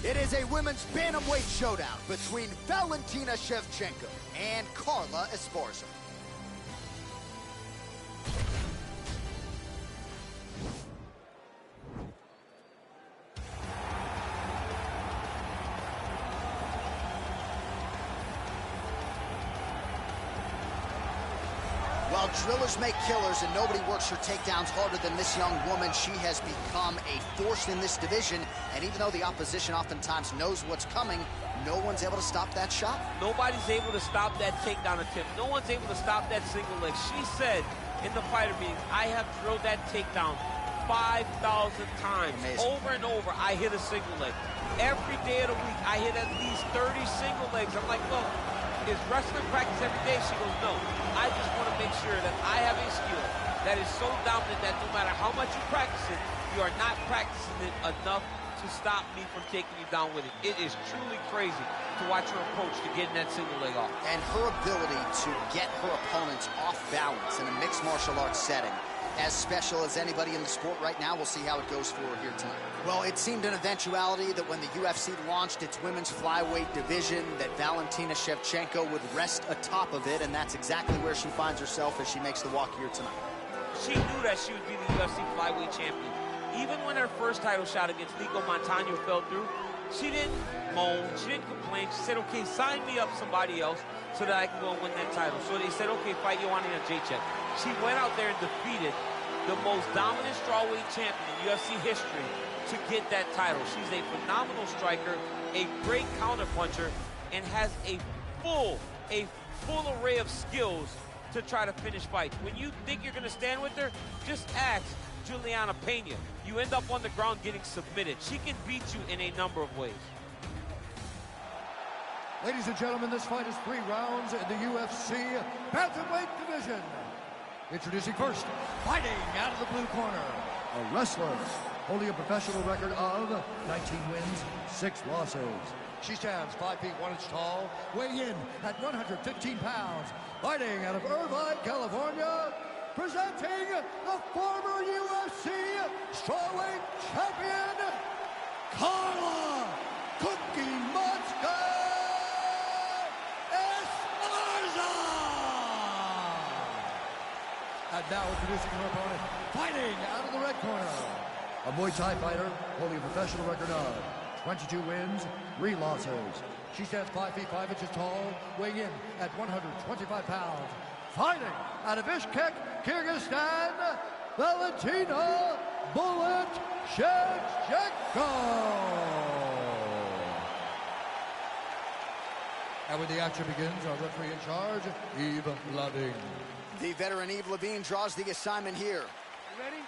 It is a women's bantamweight showdown between Valentina Shevchenko and Carla Esparza. While drillers make killers and nobody works her takedowns harder than this young woman, she has become a force in this division. And even though the opposition oftentimes knows what's coming, no one's able to stop that shot. Nobody's able to stop that takedown attempt. No one's able to stop that single leg. She said in the fighter meeting, I have drilled that takedown 5,000 times. Amazing. Over and over, I hit a single leg. Every day of the week, I hit at least 30 single legs. I'm like, look, is wrestling practice every day? She goes, no. I just want to make sure that I have a skill that is so dominant that no matter how much you practice it, you are not practicing it enough to stop me from taking you down with it. It is truly crazy to watch her approach to getting that single leg off. And her ability to get her opponents off balance in a mixed martial arts setting, as special as anybody in the sport right now. We'll see how it goes for her here tonight. Well, it seemed an eventuality that when the UFC launched its women's flyweight division, that Valentina Shevchenko would rest atop of it, and that's exactly where she finds herself as she makes the walk here tonight. She knew that she would be the UFC flyweight champion. Even when her first title shot against Nico Montano fell through, she didn't moan, she didn't complain. She said, okay, sign me up somebody else so that I can go and win that title. So they said, okay, fight Joanna Jędrzejczyk. She went out there and defeated the most dominant strawweight champion in UFC history to get that title. She's a phenomenal striker, a great counterpuncher, and has a full array of skills to try to finish fights. When you think you're going to stand with her, just ask Juliana Pena. You end up on the ground getting submitted. She can beat you in a number of ways. Ladies and gentlemen, this fight is 3 rounds in the UFC bantamweight division. Introducing first, fighting out of the blue corner, a wrestler holding a professional record of 19 wins, 6 losses. She stands 5 feet 1 inch tall, weighing in at 115 pounds, fighting out of Irvine, California, presenting the former UFC strawweight champion, Carla Cookie Monster Esparza! And now introducing her opponent, fighting out of the red corner, a Muay Thai fighter holding a professional record of 22 wins, 3 losses. She stands 5 feet 5 inches tall, weighing in at 125 pounds, fighting out of Bishkek, Kyrgyzstan, Valentina "Bullet" Shevchenko. And when the action begins, our referee in charge, Yves Lavigne. The veteran Yves Lavigne draws the assignment here. You ready?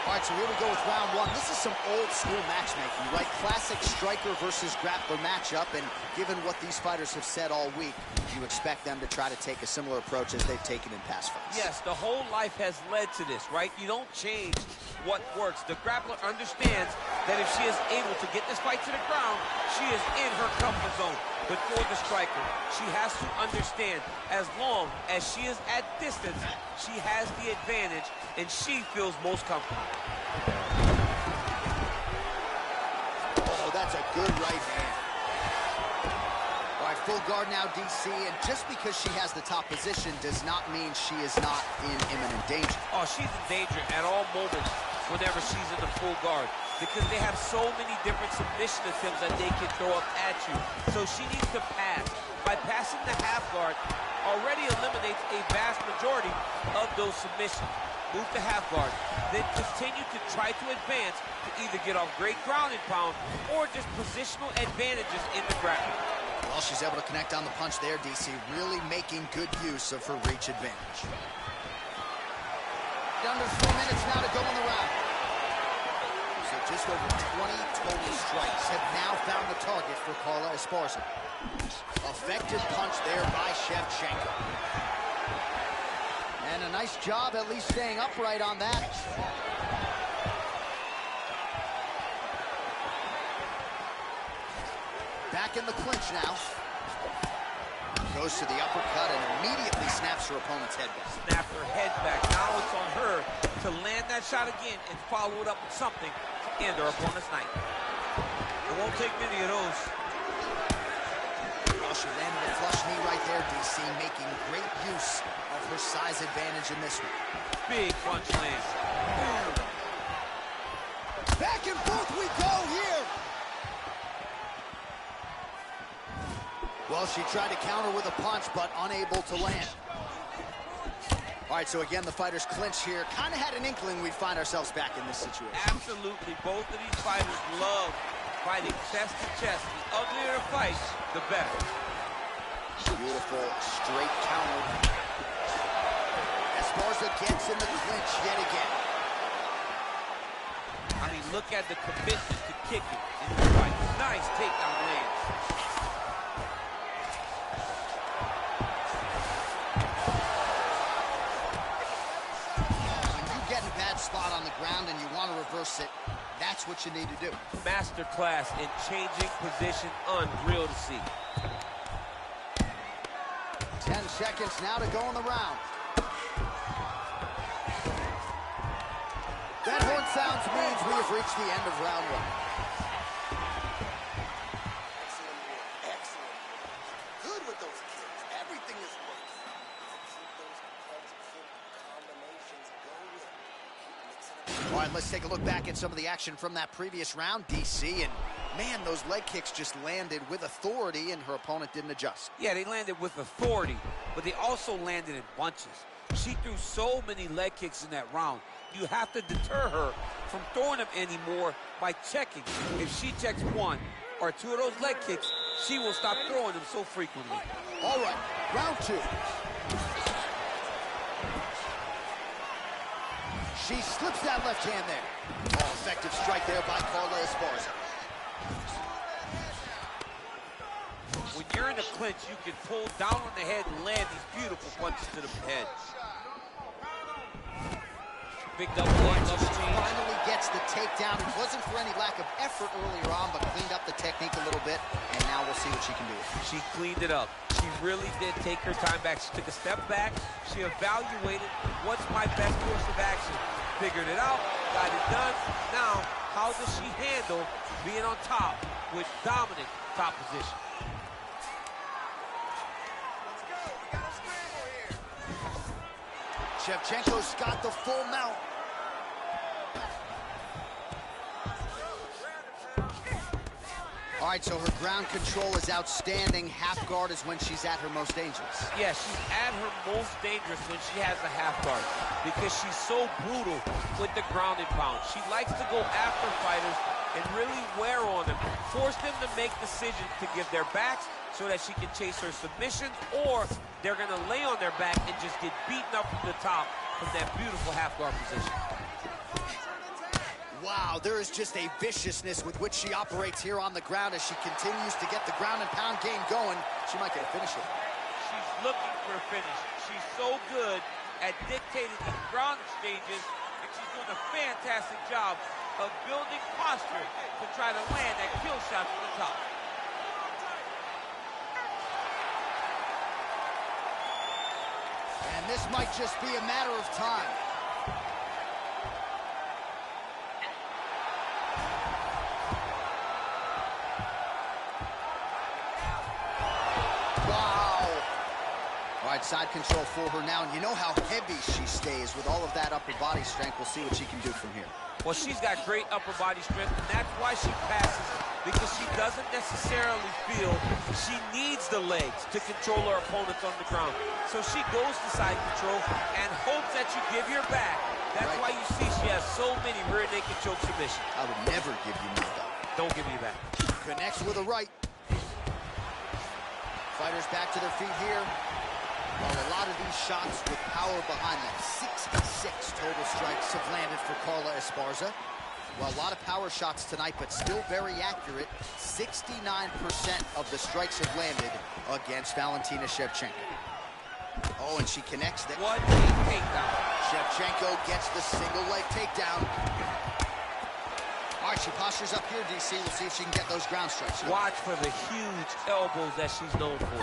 All right, so here we go with round 1. This is some old school matchmaking, right? Classic striker versus grappler matchup, and given what these fighters have said all week, you expect them to try to take a similar approach as they've taken in past fights. Yes, the whole life has led to this, right? You don't change what works. The grappler understands that if she is able to get this fight to the ground, she is in her comfort zone. But for the striker, she has to understand, as long as she is at distance, she has the advantage, and she feels most comfortable. Oh, that's a good right hand. All right, full guard now, DC, and just because she has the top position does not mean she is not in imminent danger. Oh, she's in danger at all moments whenever she's in the full guard, because they have so many different submission attempts that they can throw up at you. So she needs to pass. By passing the half guard, already eliminates a vast majority of those submissions. Move to half guard, then continue to try to advance to either get off great ground and pound or just positional advantages in the grappling. Well, she's able to connect on the punch there, DC, really making good use of her reach advantage. Under 4 minutes now to go in the round. So just over 20 total strikes have now found the target for Carla Esparza. Effective punch there by Shevchenko. And a nice job at least staying upright on that. Back in the clinch now. Goes to the uppercut and immediately snaps her opponent's head back. Snapped her head back. Now it's on her to land that shot again and follow it up with something to end her opponent's night. It won't take many of those. Well, she landed a flush knee right there, DC, making great use of her size advantage in this one. Big punch lands. Back and forth we go here. Well, she tried to counter with a punch, but unable to land. All right, so again, the fighters clinch here. Kind of had an inkling we'd find ourselves back in this situation. Absolutely. Both of these fighters love fighting chest to chest. The uglier the fight, the better. Beautiful straight counter. Esparza gets in the clinch yet again. I mean, look at the commitment to kicking in this fight. Nice takedown land. When you get in a bad spot on the ground and you want to reverse it, that's what you need to do. Masterclass in changing position, unreal to see. 10 seconds now to go in the round. That horn sounds means we have reached the end of round one. Excellent. Good with those kicks. Everything is working. Keep those combinations going. All right, let's take a look back at some of the action from that previous round, DC. And man, those leg kicks just landed with authority, and her opponent didn't adjust. Yeah, they landed with authority, but they also landed in bunches. She threw so many leg kicks in that round. You have to deter her from throwing them anymore by checking. If she checks one or two of those leg kicks, she will stop throwing them so frequently. All right, round two. She slips that left hand there. Oh, effective strike there by Carla Esparza. When you're in a clinch, you can pull down on the head and land these beautiful punches to the head. Big double leg, double change. Finally gets the takedown. It wasn't for any lack of effort earlier on, but cleaned up the technique a little bit, and now we'll see what she can do. She cleaned it up. She really did take her time back. She took a step back. She evaluated what's my best course of action. Figured it out, got it done. Now, how does she handle being on top with dominant top position? Shevchenko's got the full mount. All right, so her ground control is outstanding. Half guard is when she's at her most dangerous. Yeah, she's at her most dangerous when she has a half guard because she's so brutal with the ground and pound. She likes to go after fighters and really wear on them, force them to make decisions to give their backs so that she can chase her submissions, or they're going to lay on their back and just get beaten up from the top from that beautiful half guard position. Wow, there is just a viciousness with which she operates here on the ground as she continues to get the ground and pound game going. She might get a finish here. She's looking for a finish. She's so good at dictating the ground exchanges, and she's doing a fantastic job of building posture to try to land that kill shot from the top. And this might just be a matter of time. Side control for her now, and you know how heavy she stays with all of that upper body strength. We'll see what she can do from here. Well, she's got great upper body strength, and that's why she passes, because she doesn't necessarily feel she needs the legs to control her opponents on the ground. So she goes to side control and hopes that you give your back. That's why you see she has so many rear naked choke submissions. I would never give you my back. Don't give me your back. Connects with a right. Fighters back to their feet here. Well, a lot of these shots with power behind them. 66 total strikes have landed for Carla Esparza. Well, a lot of power shots tonight, but still very accurate. 69% of the strikes have landed against Valentina Shevchenko. Oh, and she connects that. What a takedown. Shevchenko gets the single leg takedown. All right, she postures up here, DC. We'll see if she can get those ground strikes. Watch for the huge elbows that she's known for.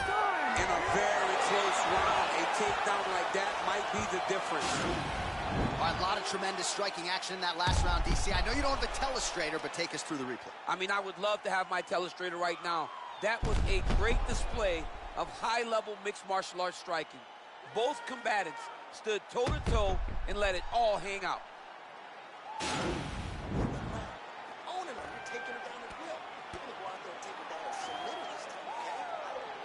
In a very close round, a takedown like that might be the difference. All right, a lot of tremendous striking action in that last round, DC. I know you don't have a telestrator, but take us through the replay. I mean, I would love to have my telestrator right now. That was a great display of high-level mixed martial arts striking. Both combatants stood toe-to-toe and let it all hang out.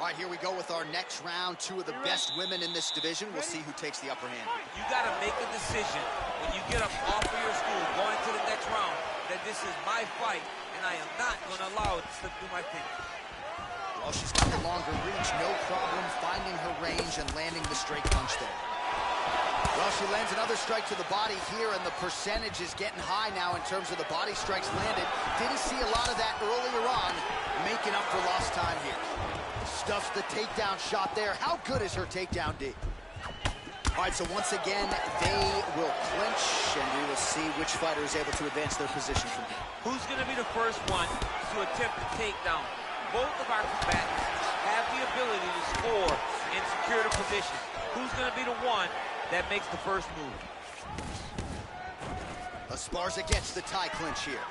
All right, here we go with our next round. Two of the best women in this division. We'll see who takes the upper hand. You got to make a decision when you get up off of your stool, going to the next round, that this is my fight, and I am not going to allow it to slip through my fingers. Well, she's got the longer reach, no problem finding her range and landing the straight punch there. Well, she lands another strike to the body here, and the percentage is getting high now in terms of the body strikes landed. Didn't see a lot of that earlier on, making up for lost time here. Stuffs the takedown shot there. How good is her takedown, D? All right, so once again, they will clinch, and we will see which fighter is able to advance their position from here. Who's going to be the first one to attempt the takedown? Both of our combatants have the ability to score and secure the position. Who's going to be the one that makes the first move? Esparza gets the tie clinch here.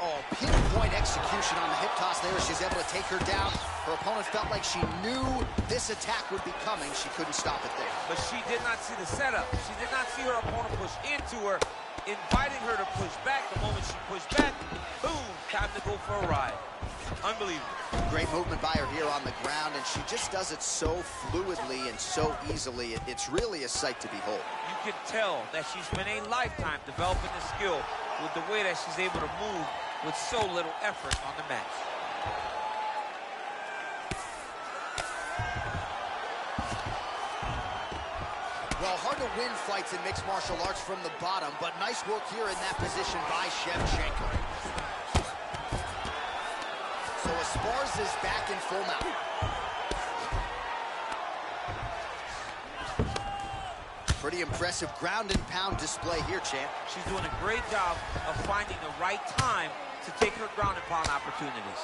Oh, pinpoint execution on the hip toss there. She's able to take her down. Her opponent felt like she knew this attack would be coming. She couldn't stop it there. But she did not see the setup. She did not see her opponent push into her, inviting her to push back. The moment she pushed back, boom, time to go for a ride. Unbelievable. Great movement by her here on the ground, and she just does it so fluidly and so easily. It's really a sight to behold. You can tell that she's spent a lifetime developing the skill with the way that she's able to move with so little effort on the mat. Well, hard to win fights in mixed martial arts from the bottom, but nice work here in that position by Shevchenko. So Esparza is back in full mount. Pretty impressive ground and pound display here, champ. She's doing a great job of finding the right time to take her ground and pound opportunities.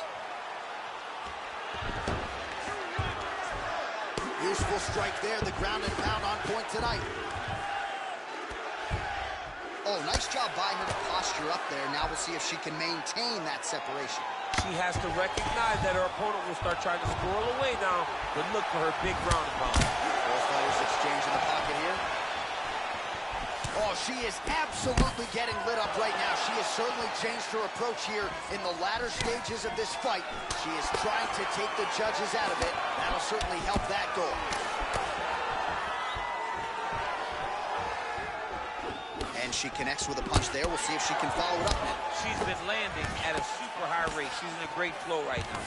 Useful strike there, the ground and pound on point tonight. Oh, nice job by her to posture up there. Now we'll see if she can maintain that separation. She has to recognize that her opponent will start trying to squirrel away now, but look for her big ground and pound. Both fighters exchange in the pocket here. Oh, she is absolutely getting lit up right now. She has certainly changed her approach here in the latter stages of this fight. She is trying to take the judges out of it. That'll certainly help that goal. And she connects with a punch there. We'll see if she can follow it up now. She's been landing at a super high rate. She's in a great flow right now.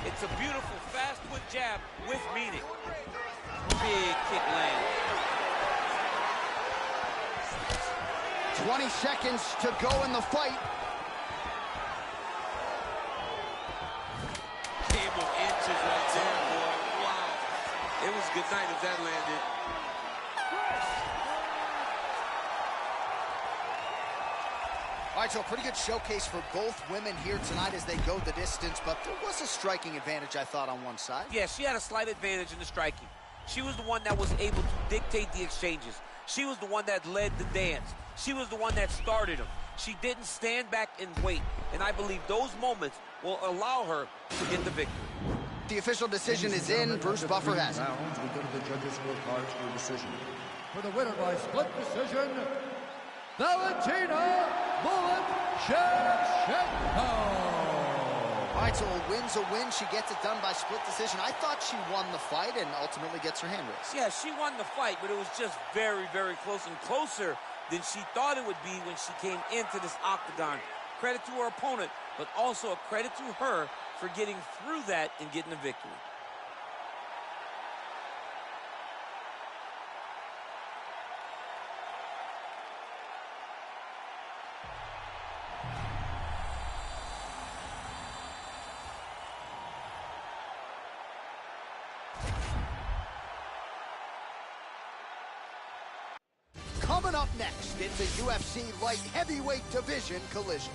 It's a beautiful fast foot jab with meaning. Big kick land. 20 seconds to go in the fight. Game of inches right there, boy. Wow. It was good night if that landed. All right, so a pretty good showcase for both women here tonight as they go the distance, but there was a striking advantage, I thought, on one side. Yeah, she had a slight advantage in the striking. She was the one that was able to dictate the exchanges. She was the one that led the dance. She was the one that started them. She didn't stand back and wait, and I believe those moments will allow her to get the victory. The official decision is in. Bruce Buffer has it. Rounds, we go to the judges' scorecards for decision. For the winner by split decision, Valentina "Bullet" Shevchenko. All right, so a win's a win. She gets it done by split decision. I thought she won the fight and ultimately gets her hand raised. Yeah, she won the fight, but it was just very, very close, and closer than she thought it would be when she came into this octagon. Credit to her opponent, but also a credit to her for getting through that and getting the victory. Coming up next, it's a UFC light heavyweight division collision.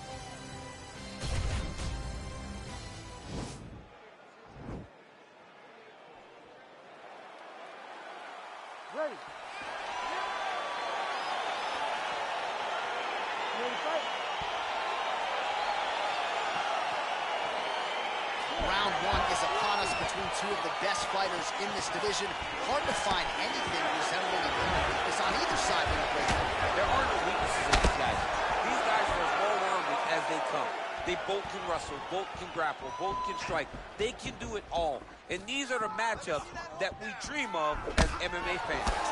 Ready. Ready, fight. Round one is upon us between two of the best fighters in this division. Hard to find anything resembling a weakness on either side when you break it. There are no weaknesses in these guys. These guys are as well-rounded as they come. They both can wrestle, both can grapple, both can strike. They can do it all. And these are the matchups that we dream of as MMA fans.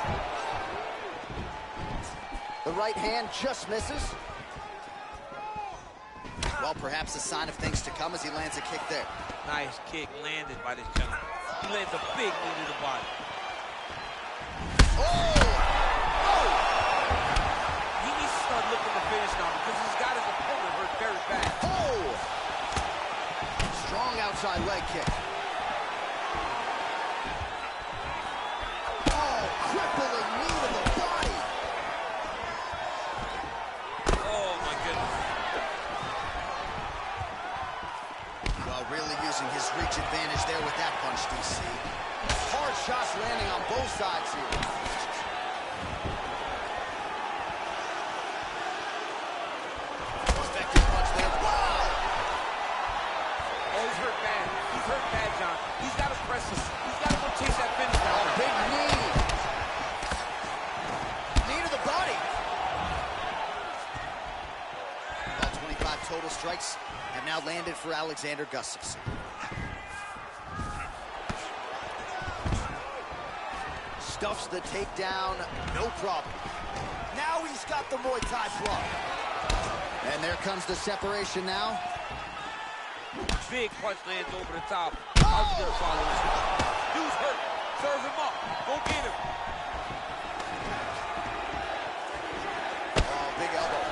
The right hand just misses. Well, perhaps a sign of things to come as he lands a kick there. Nice kick landed by this gentleman. He lands a big knee to the body. Oh! Oh! He needs to start looking to finish now because he's got his opponent hurt very bad. Oh! Strong outside leg kick. Oh, crippling knee to the body. Oh, my goodness. Well, really using his reach advantage there with that punch, DC. Hard shots landing on both sides here. Effective punch there. Wow! Oh, he's hurt bad. He's hurt bad, John. He's got to press him. He's got to go chase that finish down. Oh, big knee. Knee to the body. Well, 25 total strikes have now landed for Alexander Gustafsson. Stuffs the takedown, no problem. Now he's got the Muay Thai plug. And there comes the separation now. Big punch lands over the top. How's he gonna follow this? Dude's hurt. Serve him up. Go get him. Oh, big elbow.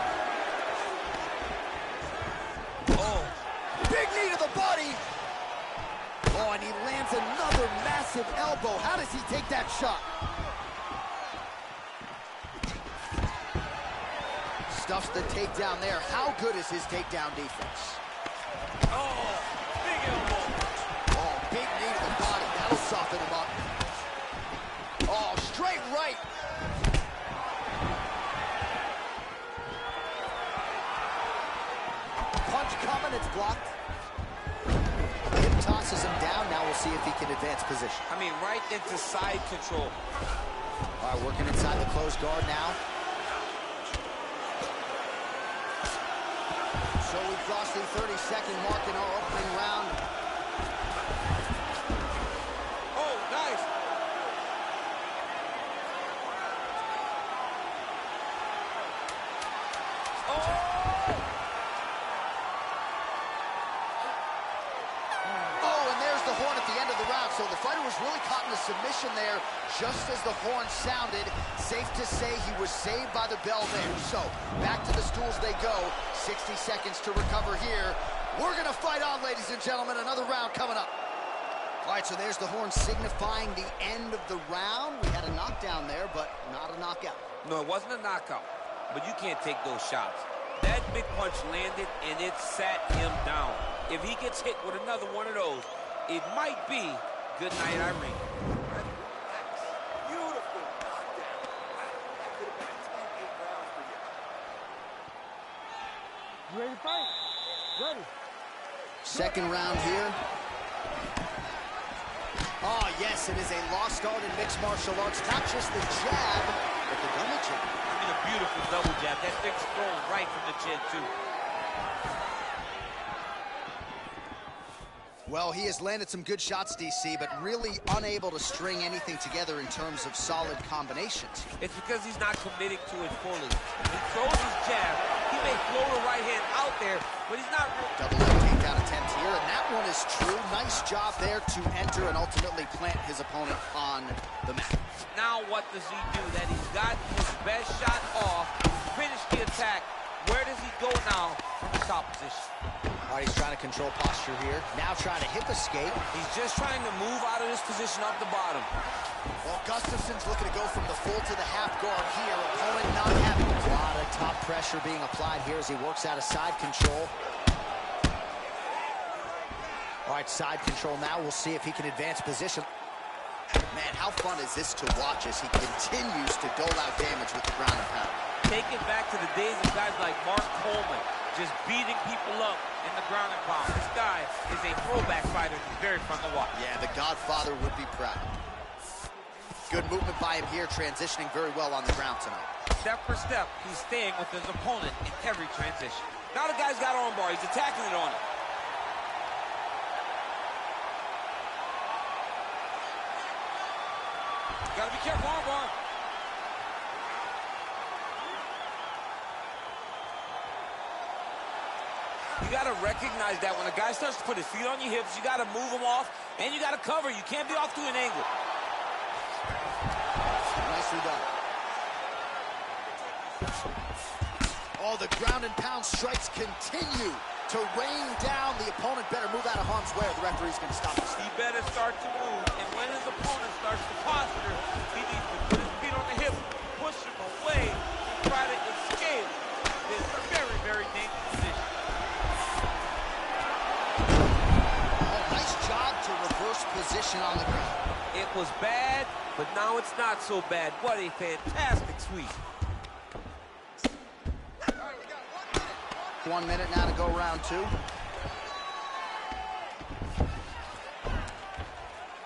Oh. Big knee to the body. Oh, and he lands another massive elbow. How does he take that shot? Stuffs the takedown there. How good is his takedown defense? Oh, big elbow. Oh, big knee to the body. That'll soften him up. Oh, straight right. Punch coming, it's blocked. Hip tosses him down. Now we'll see if he can advance position. I mean, right into side control. All right, working inside the closed guard now. So we crossed the 30-second mark in our opening round. Oh, nice. Oh, and there's the horn at the end of the round. So the fighter was really caught in a submission there just as the horn sounded. Safe to say he was saved by the bell there. So back to the stools they go. 60 seconds to recover here. We're going to fight on, ladies and gentlemen. Another round coming up. All right, so there's the horn signifying the end of the round. We had a knockdown there, but not a knockout. No, it wasn't a knockout, but you can't take those shots. That big punch landed, and it sat him down. If he gets hit with another one of those, it might be good night, Irene. Beautiful knockdown. That could have been a 10-8 round for you. You ready to fight? Ready. Second round here. Oh, yes, it is a lost art in mixed martial arts. Not just the jab, but the double jab. I mean, a beautiful double jab. That thing's thrown right from the chin, too. Well, he has landed some good shots, DC, but really unable to string anything together in terms of solid combinations. It's because he's not committing to it fully. He throws his jab. He may throw the right hand out there, but he's not... Double leg takedown attempt here, and that one is true. Nice job there to enter and ultimately plant his opponent on the mat. Now what does he do? That he's got his best shot off, finished the attack. Where does he go now from the top position? All right, he's trying to control posture here. Now trying to hip escape. He's just trying to move out of this position off the bottom. Well, Gustafsson's looking to go from the full to the half guard here. Opponent not having a lot of top pressure being applied here as he works out of side control. All right, side control now. We'll see if he can advance position. Man, how fun is this to watch as he continues to dole out damage with the ground and pound? Take it back to the days of guys like Mark Coleman, just beating people up in the ground and pound. This guy is a throwback fighter. He's very fun to watch. Yeah, the Godfather would be proud. Good movement by him here, transitioning very well on the ground tonight. Step for step, he's staying with his opponent in every transition. Now the guy's got armbar. He's attacking it on him. Gotta be careful, armbar. You gotta recognize that when a guy starts to put his feet on your hips, you gotta move him off, and you gotta cover. You can't be off to an angle. Nicely done. Oh, the ground and pound strikes continue to rain down. The opponent better move out of harm's way or the referee's gonna stop this. He better start to move, and when his opponent starts to posture, he needs to put his feet on the hip, push him away, and try to escape this very, very dangerous position. Oh, nice job to reverse position on the ground. It was bad, but now it's not so bad. What a fantastic sweep. 1 minute now to go round 2.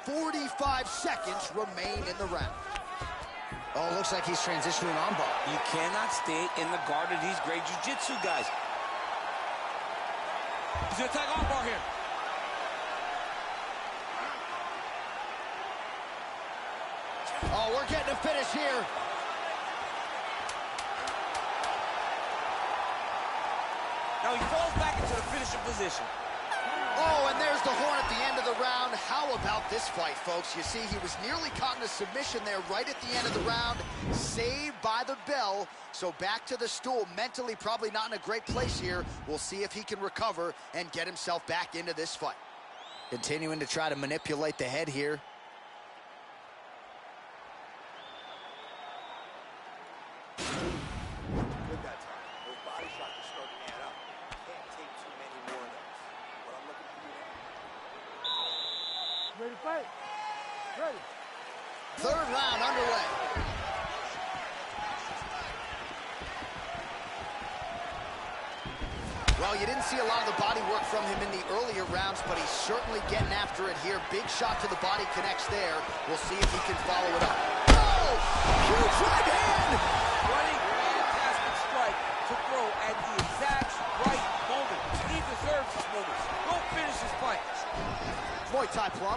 45 seconds remain in the round. Oh, looks like he's transitioning on ball. You cannot stay in the guard of these great jiu-jitsu guys. He's gonna attack armbar here. Oh, we're getting a finish here. Now he falls back into the finishing position. Oh, and there's the horn at the end of the round. How about this fight, folks? You see, he was nearly caught in a submission there right at the end of the round. Saved by the bell. So back to the stool. Mentally probably not in a great place here. We'll see if he can recover and get himself back into this fight. Continuing to try to manipulate the head here. Good that time. Those body shots are starting to add up. Can't take too many more of those. What I'm looking for you now. Ready to fight? Ready. Third round underway. Well, you didn't see a lot of the body work from him in the earlier rounds, but he's certainly getting after it here. Big shot to the body connects there. We'll see if he can follow it up. Oh! Huge right hand! What a fantastic strike to throw at the exact right moment. He deserves this moment. Go finish his fight. Muay Thai plum.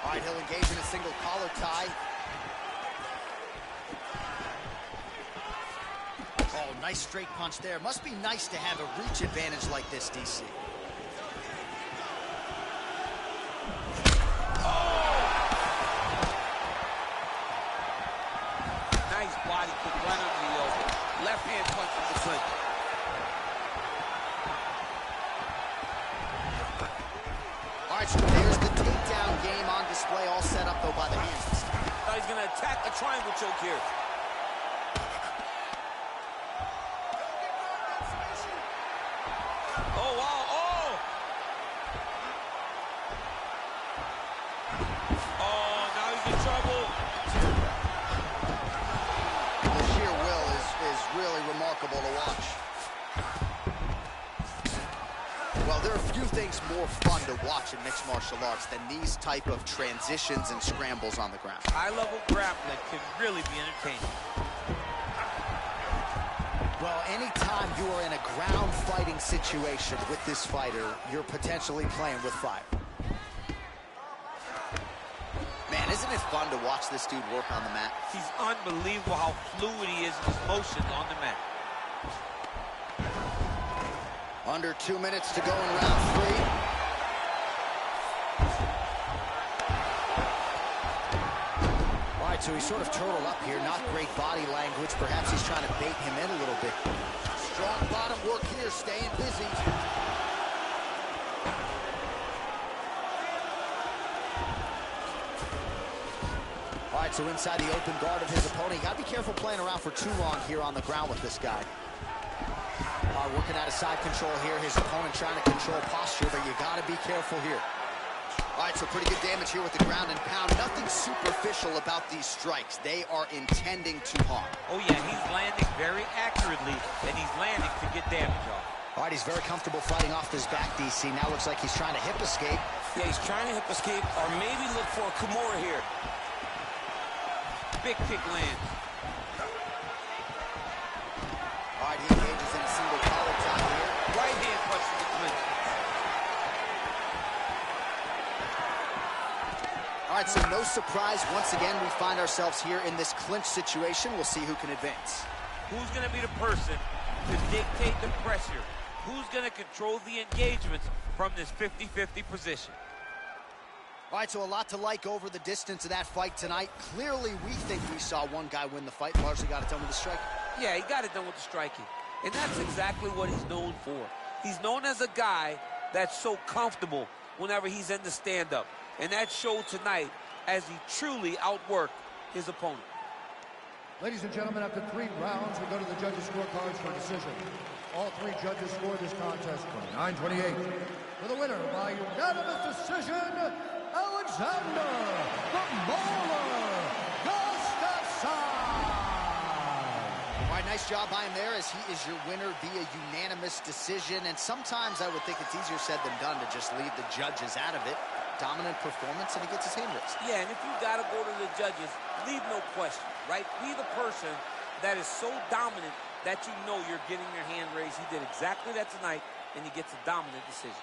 All right, he'll engage in a single collar tie. Oh, nice straight punch there. Must be nice to have a reach advantage like this, DC. Nice body kick right under the elbow. Left hand punch from the clinch. All right, so there's the takedown game on display, all set up, though, by the hands. Now he's gonna attack a triangle choke here. Oh, wow. Oh! Oh, now he's in trouble. The sheer will is really remarkable to watch. Well, there are a few things more fun to watch in mixed martial arts than these type of transitions and scrambles on the ground. High-level grappling can really be entertaining. Well, anytime you are in a ground fighting situation with this fighter, you're potentially playing with fire. Man, isn't it fun to watch this dude work on the mat? He's unbelievable how fluid he is in his motions on the mat. Under 2 minutes to go in round 3. All right, so he's sort of turtled up here. Not great body language. Perhaps he's trying to bait him in a little bit. Strong bottom work here, staying busy. All right, so inside the open guard of his opponent. You got to be careful playing around for too long here on the ground with this guy. Working out of side control here. His opponent trying to control posture, but you got to be careful here. All right, so pretty good damage here with the ground and pound. Nothing superficial about these strikes. They are intending to harm. Oh, yeah, he's landing very accurately, and he's landing to get damage off. All right, he's very comfortable fighting off his back, DC. Now looks like he's trying to hip escape. Yeah, he's trying to hip escape or maybe look for a Kimura here. Big kick lands. All right, he engages in a single collar tie here. Right hand punch to the clinch. All right, so no surprise. Once again, we find ourselves here in this clinch situation. We'll see who can advance. Who's going to be the person to dictate the pressure? Who's going to control the engagements from this 50-50 position? All right, so a lot to like over the distance of that fight tonight. Clearly, we think we saw one guy win the fight. Largely got it done with the striking. Yeah, he got it done with the striking. And that's exactly what he's known for. He's known as a guy that's so comfortable whenever he's in the stand-up. And that showed tonight as he truly outworked his opponent. Ladies and gentlemen, after 3 rounds, we go to the judges' scorecards for decision. All 3 judges scored this contest 29-28. For the winner by unanimous decision, Alexander the Mauler Gustafsson. All right, nice job by him there as he is your winner via unanimous decision. And sometimes I would think it's easier said than done to just leave the judges out of it. Dominant performance, and he gets his hand raised. Yeah, and if you got to go to the judges, leave no question, right? Be the person that is so dominant that you know you're getting your hand raised. He did exactly that tonight, and he gets a dominant decision.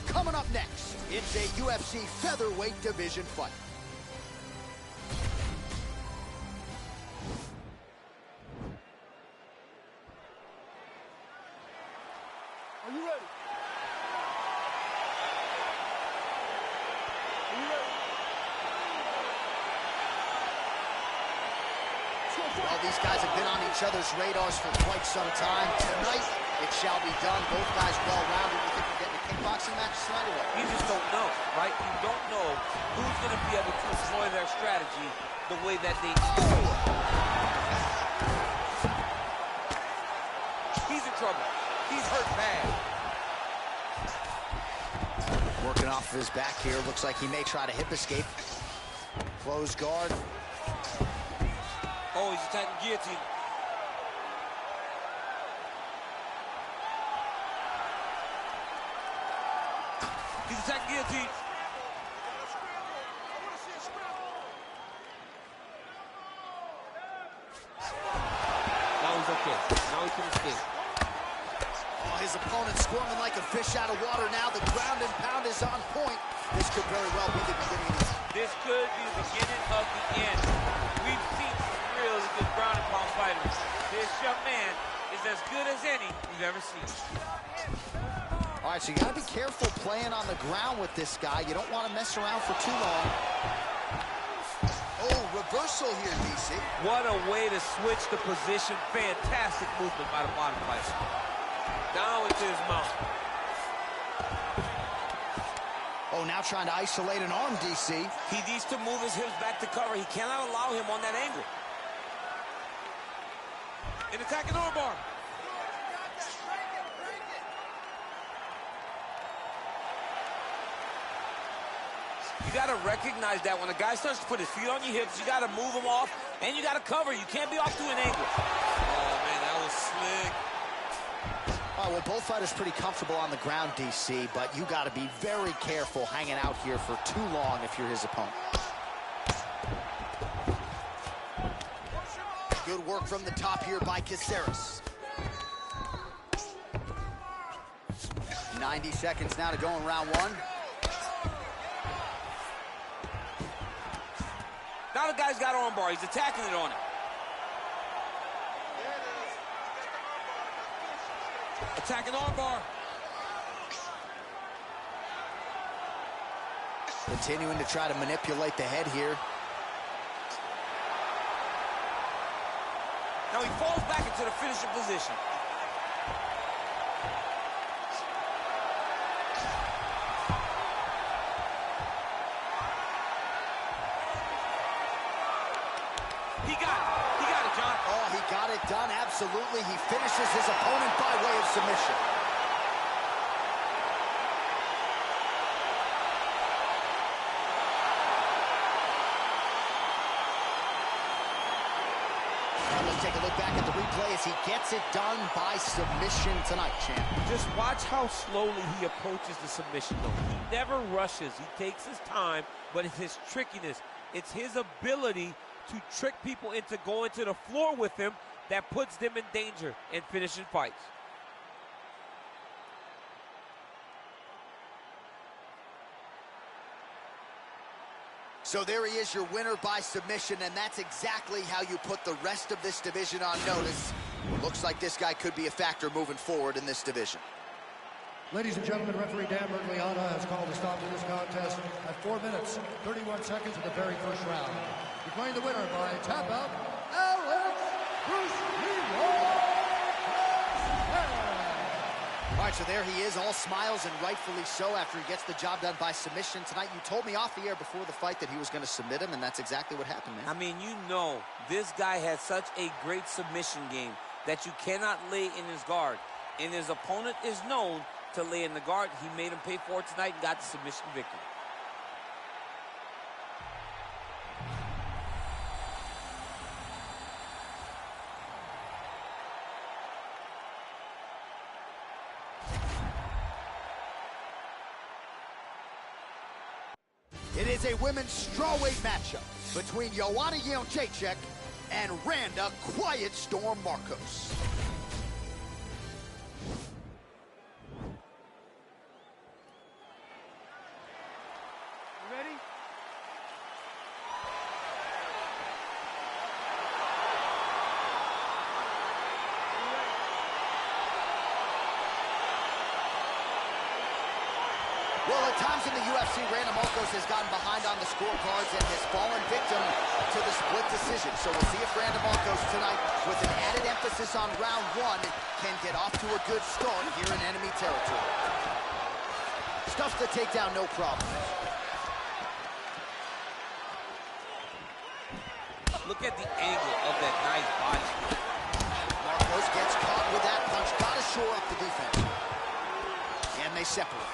Coming up next, it's a UFC featherweight division fight. Are you ready? Are you ready? Well, these guys have been on each other's radars for quite some time. Tonight, it shall be done. Both guys well-rounded. You think we're getting a kickboxing match tonight or what? You just don't know, right? You don't know who's going to be able to employ their strategy the way that they need to. He's in trouble. He's hurt bad. Working off of his back here. Looks like he may try to hip escape. Close guard. Oh, he's attacking guillotine. He's attacking guillotine. Now he's okay. Now he can escape. Oh, his opponent squirming like a fish out of water now. The ground and pound is on point. This could very well be the beginning of this. This could be the beginning of the end. We've seen some really good ground and pound fighters. This young man is as good as any we've ever seen. All right, so you got to be careful playing on the ground with this guy. You don't want to mess around for too long. Oh, reversal here, DC. What a way to switch the position. Fantastic movement by the bottom fighter. Now into his mouth. Oh, now trying to isolate an arm, DC. He needs to move his hips back to cover. He cannot allow him on that angle. An attacking armbar. You got to recognize that when a guy starts to put his feet on your hips, you got to move him off, and you got to cover. You can't be off to an angle. Oh, man, that was slick. All right, well, both fighters pretty comfortable on the ground, DC, but you got to be very careful hanging out here for too long if you're his opponent. Good work from the top here by Caceres. 90 seconds now to go in round 1. Now the guy's got armbar. He's attacking it on him. Attacking armbar. Continuing to try to manipulate the head here. Now he falls back into the finishing position. Absolutely, he finishes his opponent by way of submission. Let's take a look back at the replay as he gets it done by submission tonight, champ. Just watch how slowly he approaches the submission, though. He never rushes. He takes his time, but it's his trickiness. It's his ability to trick people into going to the floor with him that puts them in danger and finishing fights. So there he is, your winner by submission, and that's exactly how you put the rest of this division on notice. Looks like this guy could be a factor moving forward in this division. Ladies and gentlemen, referee Dan Mergliana has called a stop to this contest at 4 minutes, 31 seconds of the very first round. Declaring the winner by tap out, Alex Bruce Leroy. All right, so there he is, all smiles, and rightfully so after he gets the job done by submission tonight. You told me off the air before the fight that he was going to submit him, and that's exactly what happened, man. I mean, you know, this guy has such a great submission game that you cannot lay in his guard. And his opponent is known to lay in the guard. He made him pay for it tonight and got the submission victory. It is a women's strawweight matchup between Joanna Jędrzejczyk and Randa Quiet Storm Marcos. You ready? Well, at times in the UFC, Randa Marcos has gotten behind on the scorecards and has fallen victim to the split decision. So we'll see if Randa Marcos tonight, with an added emphasis on round one, can get off to a good start here in enemy territory. Stuffs the takedown, no problem. Look at the angle of that nice body. Marcos gets caught with that punch. Gotta shore up the defense. And they separate.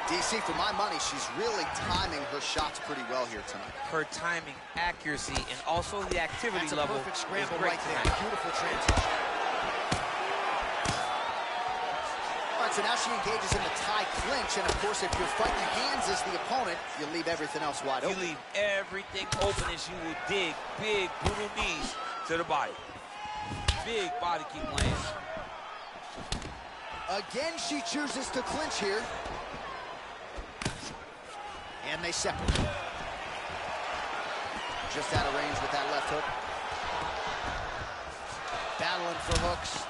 DC, for my money, she's really timing her shots pretty well here tonight. Her timing, accuracy, and also the activity level. That's a perfect scramble right there. Tonight. Beautiful transition. All right, so now she engages in the tie clinch, and of course, if you're fighting hands as the opponent, you leave everything else wide open. You leave everything open as you will dig big, brutal knees to the body. Big body kick lands. Again, she chooses to clinch here. And they separate. Just out of range with that left hook. Battling for hooks.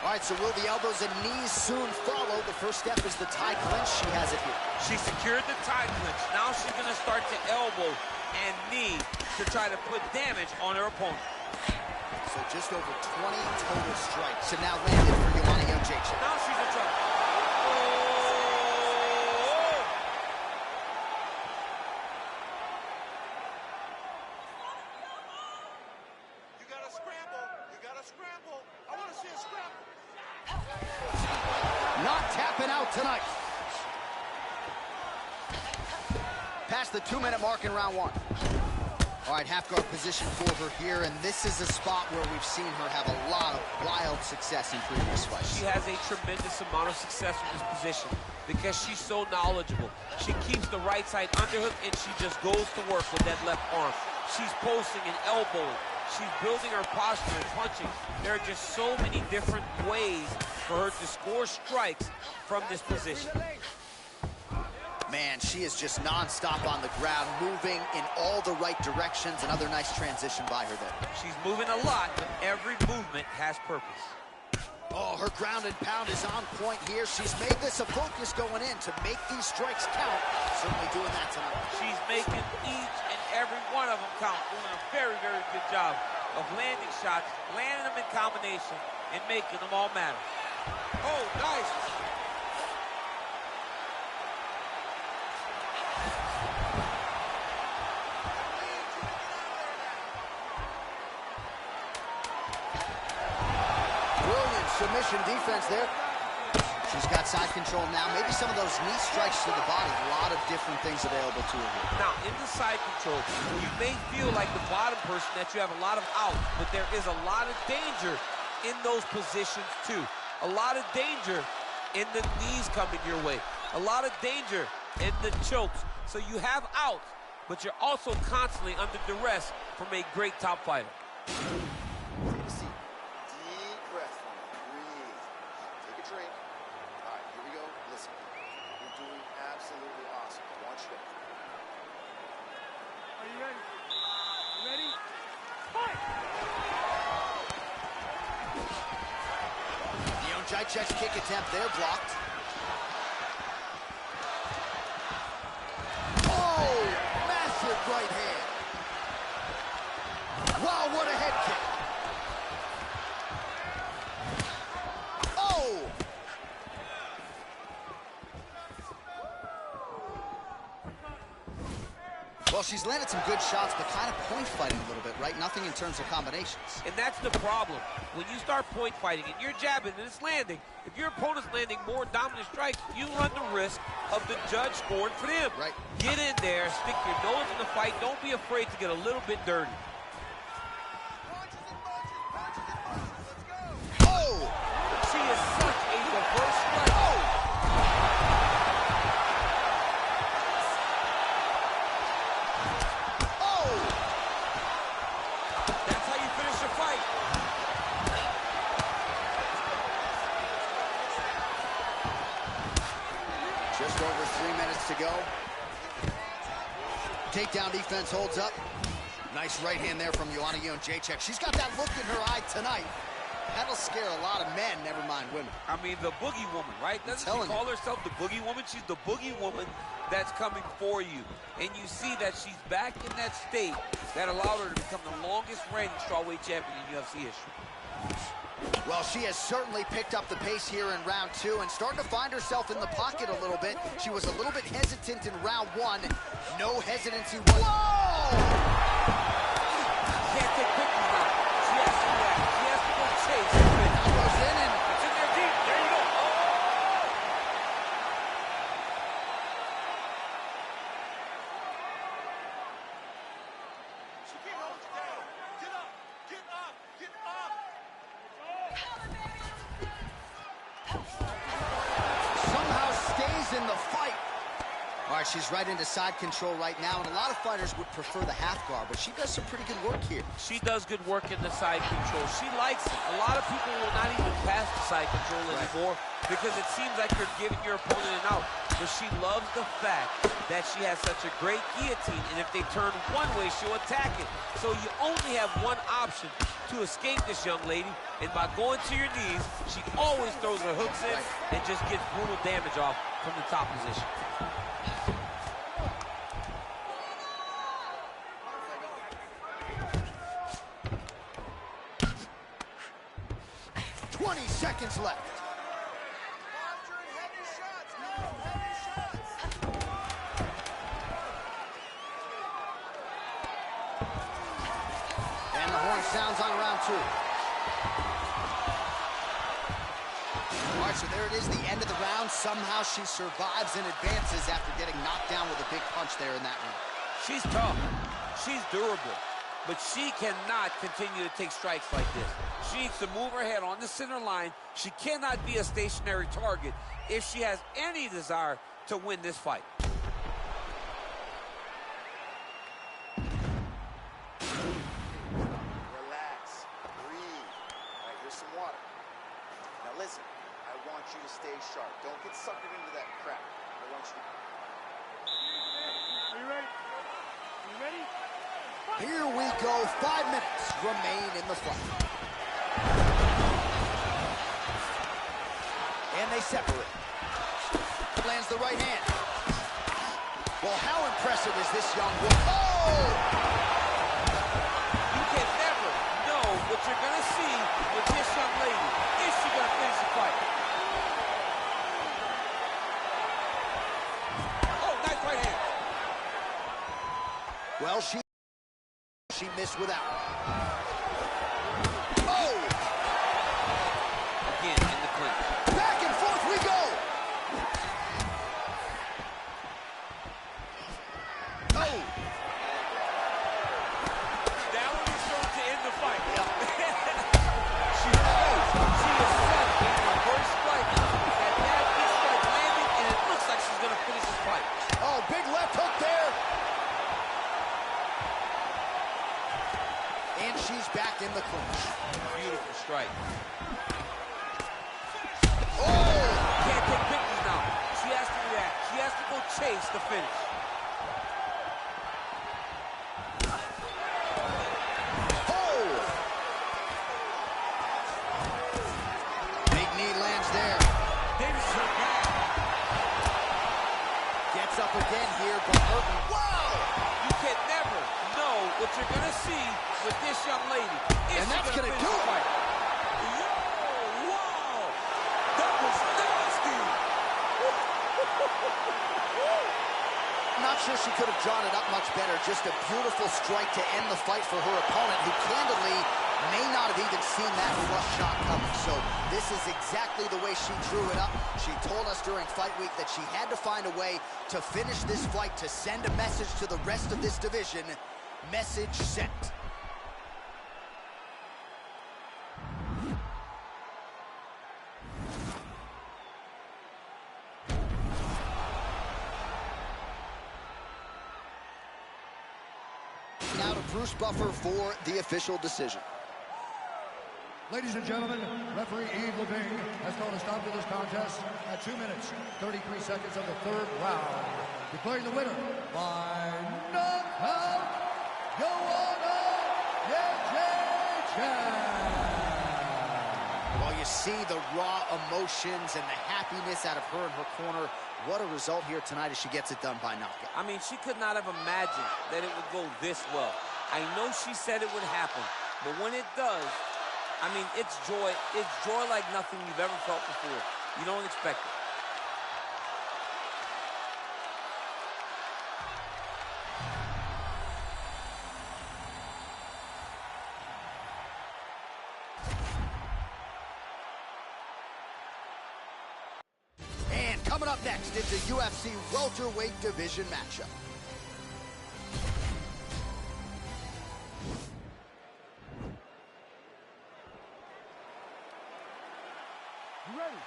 All right, so will the elbows and knees soon follow? The first step is the tie clinch. She has it here. She secured the tie clinch. Now she's going to start to elbow and knee to try to put damage on her opponent. So just over 20 total strikes have now landed for Joanna Jędrzejczyk. Now she's in trouble. Not tapping out tonight. Past the 2-minute mark in round one. All right, half guard position for her here, and this is a spot where we've seen her have a lot of wild success in previous fights. She has a tremendous amount of success in this position because she's so knowledgeable. She keeps the right side underhook, and she just goes to work with that left arm. She's posting and elbowing. She's building her posture and punching. There are just so many different ways for her to score strikes from this position. Man, she is just nonstop on the ground, moving in all the right directions. Another nice transition by her there. She's moving a lot, but every movement has purpose. Oh, her ground and pound is on point here. She's made this a focus going in to make these strikes count. Certainly doing that tonight. She's making each and every one of them count. Doing a very, very good job of landing shots, landing them in combination, and making them all matter. Oh, nice. submission defense there. She's got side control now. Maybe some of those knee strikes to the body. A lot of different things available to her here. Now, in the side control, you may feel like the bottom person that you have a lot of out, but there is a lot of danger in those positions too. A lot of danger in the knees coming your way. A lot of danger in the chokes. So you have out, but you're also constantly under duress from a great top fighter. Take a seat. Deep breath. Breathe. Take a drink. All right, here we go. Listen. You're doing absolutely awesome. I want you to... Are you ready? You ready? Fight! Jacek's kick attempt there blocked. Oh, massive right hand. Wow, what a head kick. Oh! Well, she's landed some good shots, but kind of point fighting a little bit, right? Nothing in terms of combinations. And that's the problem. When you start point fighting and you're jabbing and it's landing, if your opponent's landing more dominant strikes, you run the risk of the judge scoring for them. Right. Get in there, stick your nose in the fight. Don't be afraid to get a little bit dirty. Oh! She is such a diverse striker. Oh! Just over 3 minutes to go. Takedown defense holds up. Nice right hand there from Joanna Jędrzejczyk. She's got that look in her eye tonight. That'll scare a lot of men, never mind women. I mean, the boogie woman, right? Doesn't she call herself the boogie woman? She's the boogie woman that's coming for you. And you see that she's back in that state that allowed her to become the longest reigning strawweight champion in UFC history. Well, she has certainly picked up the pace here in round 2 and starting to find herself in the pocket a little bit. She was a little bit hesitant in round 1. No hesitancy. Whoa! Can't take pictures now. She has to react. She has to go chase. She goes in and... It's in there deep. There you go. Oh! She can't hold you down. Get up. Get up. Get up. somehow stays in the fight. All right, she's right into side control right now, and a lot of fighters would prefer the half guard, but she does some pretty good work here. She does good work in the side control. She likes it. A lot of people will not even pass the side control anymore because it seems like you're giving your opponent an out. But she loves the fact that she has such a great guillotine, and if they turn one way, she'll attack it. So you only have one option to escape this young lady, and by going to your knees, she always throws her hooks in and just gets brutal damage off from the top position. Seconds left. And the horn sounds on round 2. All right, so there it is, the end of the round. Somehow she survives and advances after getting knocked down with a big punch there in that round. She's tough. She's durable. But she cannot continue to take strikes like this. She needs to move her head on the center line. She cannot be a stationary target if she has any desire to win this fight. Relax. Breathe. All right, here's some water. Now listen, I want you to stay sharp. Don't get suckered into that crap. I want you to... Are you ready? Are you ready? Here we go. 5 minutes remain in the fight. And they separate. Lands the right hand. Well, how impressive is this young woman? Oh! You can never know what you're going to see with this young lady. Is she going to finish the fight? Oh, nice right hand. Well, she missed with that one. Oh! Again, She is set in reverse strike. That nasty strike landed, and it looks like she's going to finish this fight. Oh, big left hook there. And she's back in the clinch. Beautiful strike. Oh! Can't take pictures now. She has to react. She has to go chase the finish. Oh! Big knee lands there. Davis is her back. Gets up again here, but Burton. Whoa! You can never know what you're going to see with this young lady. And that's going to do it. Fight. Wow! That was nasty! I'm not sure she could have drawn it up much better. Just a beautiful strike to end the fight for her opponent, who candidly may not have even seen that flush shot coming. So this is exactly the way she drew it up. She told us during fight week that she had to find a way to finish this fight, to send a message to the rest of this division. Message sent. Now to Bruce Buffer for the official decision. Ladies and gentlemen, referee Yves Levine has called a stop to this contest at 2 minutes, 33 seconds of the third round, declaring the winner by knockout, Joanna Jędrzejczyk. Well, you see the raw emotions and the happiness out of her in her corner. What a result here tonight as she gets it done by knockout. I mean, she could not have imagined that it would go this well. I know she said it would happen, but when it does, I mean, it's joy. It's joy like nothing you've ever felt before. You don't expect it. And coming up next, it's a UFC welterweight division matchup. Ready.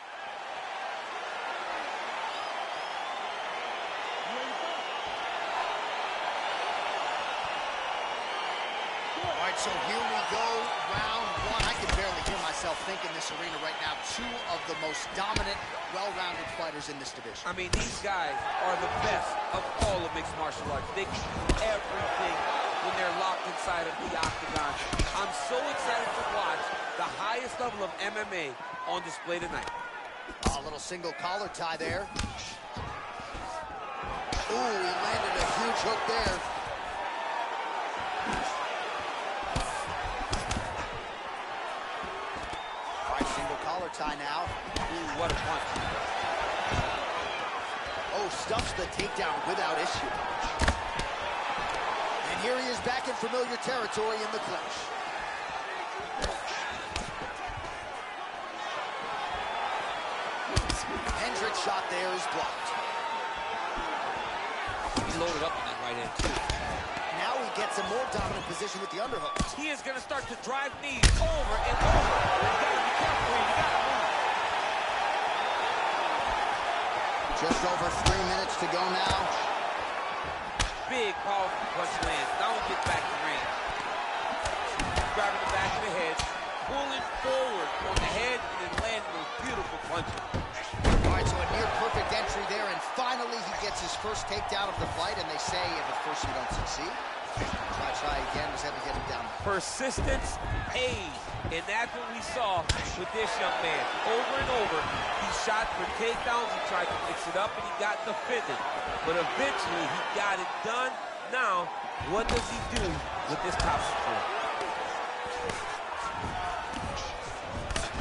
All right, so here we go, round one. I can barely hear myself think in this arena right now. Two of the most dominant, well-rounded fighters in this division. I mean, these guys are the best of all of mixed martial arts. They can do everything when they're locked inside of the octagon. I'm so excited to watch the highest level of MMA on display tonight. A little single collar tie there. Ooh, he landed a huge hook there. All right, single collar tie now. Ooh, what a punch. Oh, stuffs the takedown without issue. And here he is back in familiar territory in the clinch. Hendrick's shot there is blocked. He loaded up on that right hand, too. Now he gets a more dominant position with the underhook. He is going to start to drive knees over and over. You got to be careful here. You got to move. Just over 3 minutes to go now. Big, powerful punch lands. Now he gets back to range. Grabbing the back of the head, pulling forward on the head, and then landing those beautiful punches. All right, so a near-perfect entry there, and finally he gets his first takedown of the fight, and they say if at first you don't succeed, try again, just have to get him down. Persistence pays, and that's what we saw with this young man. Over and over, he shot for takedowns, he tried to mix it up, and he got defended. But eventually, he got it done. Now, what does he do with this top support?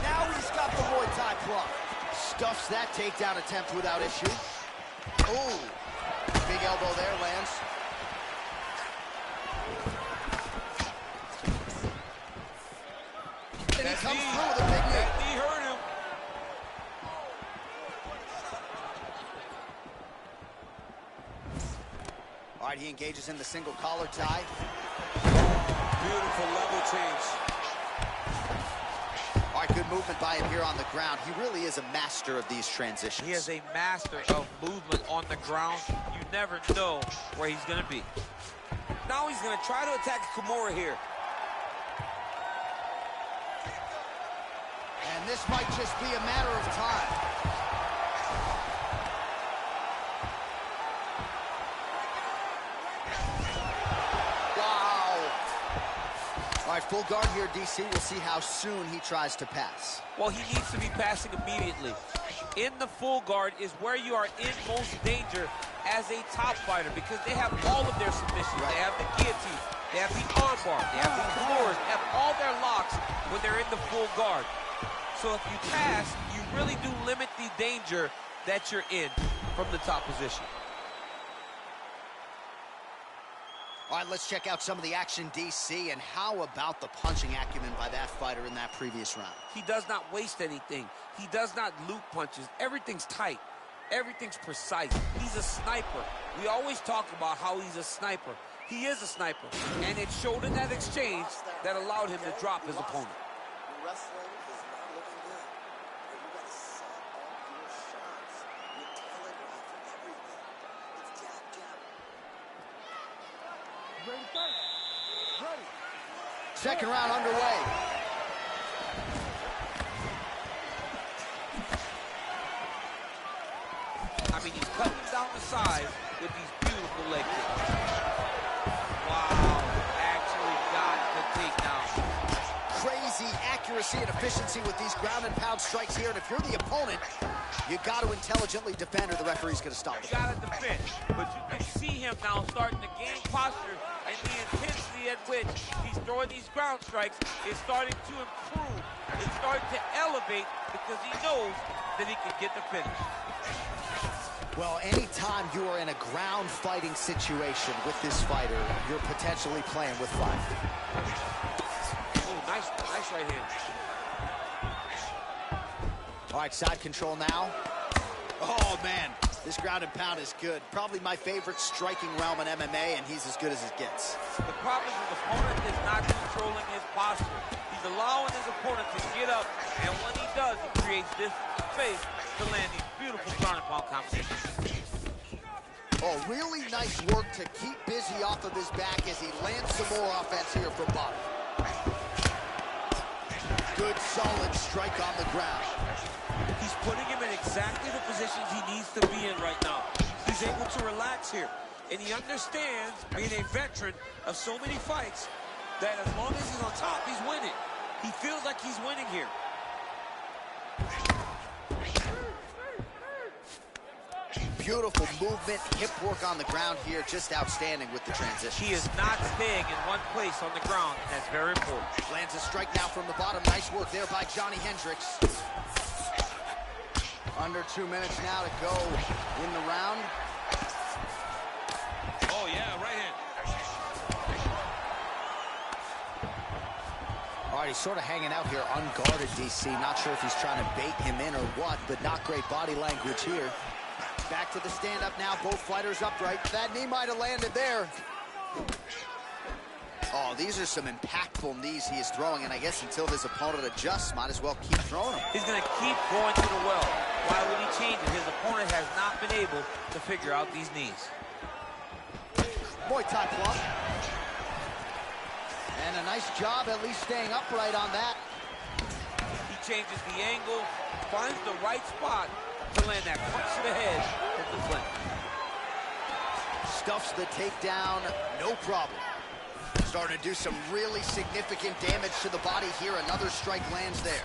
Now he's got the Muay Thai block. Stuffs that takedown attempt without issue. Oh, big elbow there, lands. And he comes through with a big knee. That knee hurt him. All right, he engages in the single collar tie. Beautiful level change. All right, good good movement by him here on the ground. He really is a master of these transitions. He is a master of movement on the ground. You never know where he's going to be. Now he's going to try to attack Kimura here. And this might just be a matter of time. All right, full guard here, DC. We'll see how soon he tries to pass. Well, he needs to be passing immediately. In the full guard is where you are in most danger as a top fighter because they have all of their submissions. Right. They have the guillotine, they have the armbar, they have the Kimuras, they have all their locks when they're in the full guard. So if you pass, you really do limit the danger that you're in from the top position. All right, let's check out some of the action, DC, and how about the punching acumen by that fighter in that previous round? He does not waste anything. He does not loop punches. Everything's tight. Everything's precise. He's a sniper. We always talk about how he's a sniper. He is a sniper, and it showed in that exchange that allowed him to drop his opponent. Wrestling is not looking good. But you got to set up your shots. You telegraph everything. It's jab, jab. Ready, fight. Ready. Second round underway. I mean, he's cutting down the side with these beautiful leg kicks. Wow, actually got the takedown. Crazy accuracy and efficiency with these ground and pound strikes here. And if you're the opponent, you got to intelligently defend or the referee's going to stop it. You got to defend, but you can see him now starting to gain posture, and the intensity at which he's throwing these ground strikes is starting to improve. It's starting to elevate because he knows that he can get the finish. Well, anytime you are in a ground fighting situation with this fighter, you're potentially playing with fire. Oh, nice right hand. All right, side control now. Oh, man, this ground and pound is good. Probably my favorite striking realm in MMA, and he's as good as it gets. The problem is his opponent is not controlling his posture. He's allowing his opponent to get up, and when he does, he creates this space to land these beautiful ground and pound combinations. Oh, really nice work to keep busy off of his back as he lands some more offense here from bottom. Good, solid strike on the ground. He's putting him in exactly the positions he needs to be in right now. He's able to relax here. And he understands, being a veteran of so many fights, that as long as he's on top, he's winning. He feels like he's winning here. Beautiful movement, hip work on the ground here, just outstanding with the transition. He is not staying in one place on the ground, and that's very important. Lands a strike now from the bottom. Nice work there by Johnny Hendricks. Under 2 minutes now to go in the round. Oh, yeah, right hand. All right, he's sort of hanging out here unguarded, DC. Not sure if he's trying to bait him in or what, but not great body language here. Back to the stand-up now, both fighters upright. That knee might have landed there. Oh, these are some impactful knees he is throwing, and I guess until his opponent adjusts, might as well keep throwing them. He's going to keep going to the well. Why would he change it? His opponent has not been able to figure out these knees. Muay Thai club. And a nice job at least staying upright on that. He changes the angle, finds the right spot to land that punch to the head from the flank. Stuffs the takedown, no problem. Starting to do some really significant damage to the body here. Another strike lands there.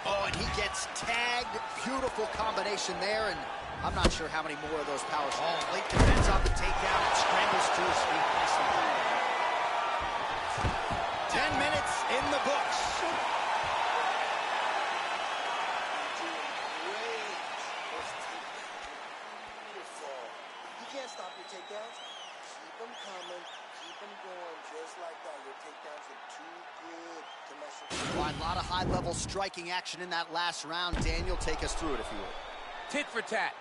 Oh, and he gets tagged. Beautiful combination there, and I'm not sure how many more of those powers. Oh, late defense on the takedown and scrambles to his feet. Nicely done. 10 minutes in the books. You can't stop your takedowns. Keep them coming. Keep them going just like that. Your takedowns look too good to mess with. Well, a lot of high-level striking action in that last round. Daniel, take us through it if you would. Tit for tat.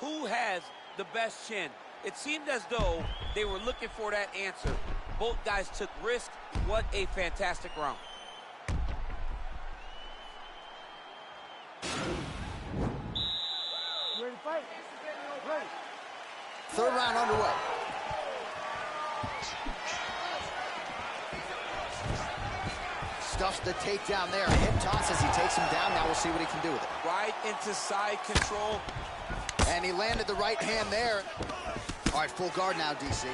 Who has the best chin? It seemed as though they were looking for that answer. Both guys took risk. What a fantastic round. Third round underway. Stuffs the takedown there. Hip toss as he takes him down. Now we'll see what he can do with it. Right into side control. And he landed the right hand there. All right, full guard now, DC.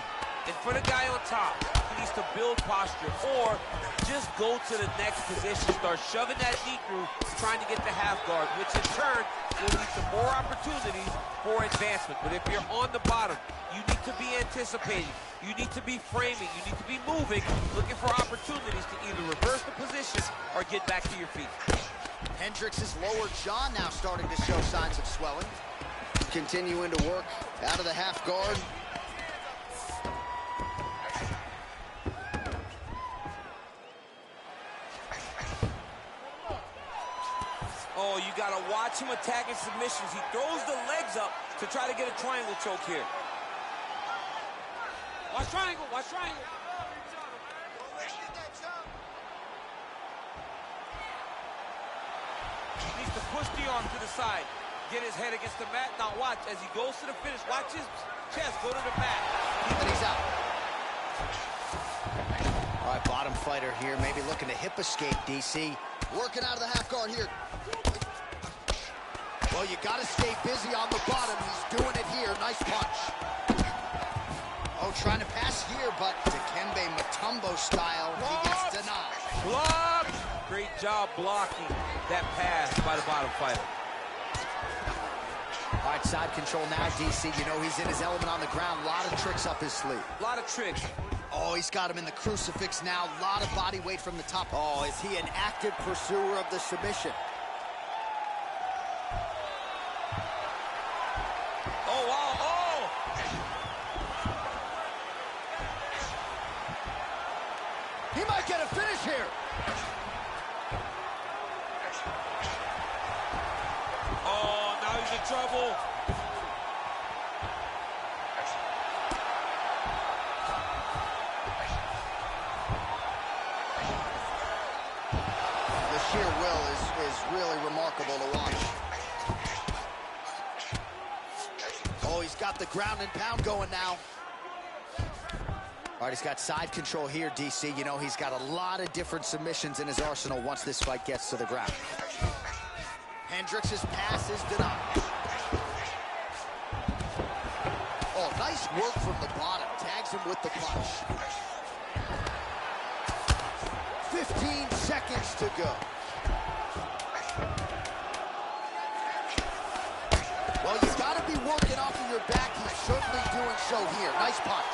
And for the guy on top, he needs to build posture or just go to the next position, start shoving that knee through, trying to get the half guard, which in turn will lead to more opportunities for advancement. But if you're on the bottom, you need to be anticipating. You need to be framing. You need to be moving, looking for opportunities to either reverse the position or get back to your feet. Hendricks' lower jaw now starting to show signs of swelling. Continuing to work out of the half guard. Oh, you got to watch him attacking submissions. He throws the legs up to try to get a triangle choke here. Watch triangle, watch triangle. He needs to push the arm to the side, get his head against the mat. Now watch, as he goes to the finish, watch his chest go to the mat. And he's out. All right, bottom fighter here, maybe looking to hip escape, DC. Working out of the half guard here. Well, you got to stay busy on the bottom. He's doing it here. Nice punch. Oh, trying to pass here, but Dikembe Mutombo style, he gets denied. Block! Great job blocking that pass by the bottom fighter. All right, side control now, DC. You know he's in his element on the ground. A lot of tricks up his sleeve. A lot of tricks. Oh, he's got him in the crucifix now. A lot of body weight from the top. Oh, is he an active pursuer of the submission? Oh, wow, oh! He might get a finish here. Oh, now he's in trouble. The sheer will is really remarkable to watch. Oh, he's got the ground and pound going now. All right, he's got side control here, DC. You know, he's got a lot of different submissions in his arsenal once this fight gets to the ground. Hendricks' pass is denied. Oh, nice work from the bottom. Tags him with the punch. 15 seconds to go. Well, you've got to be working off of your back. He's certainly doing so here. Nice punch.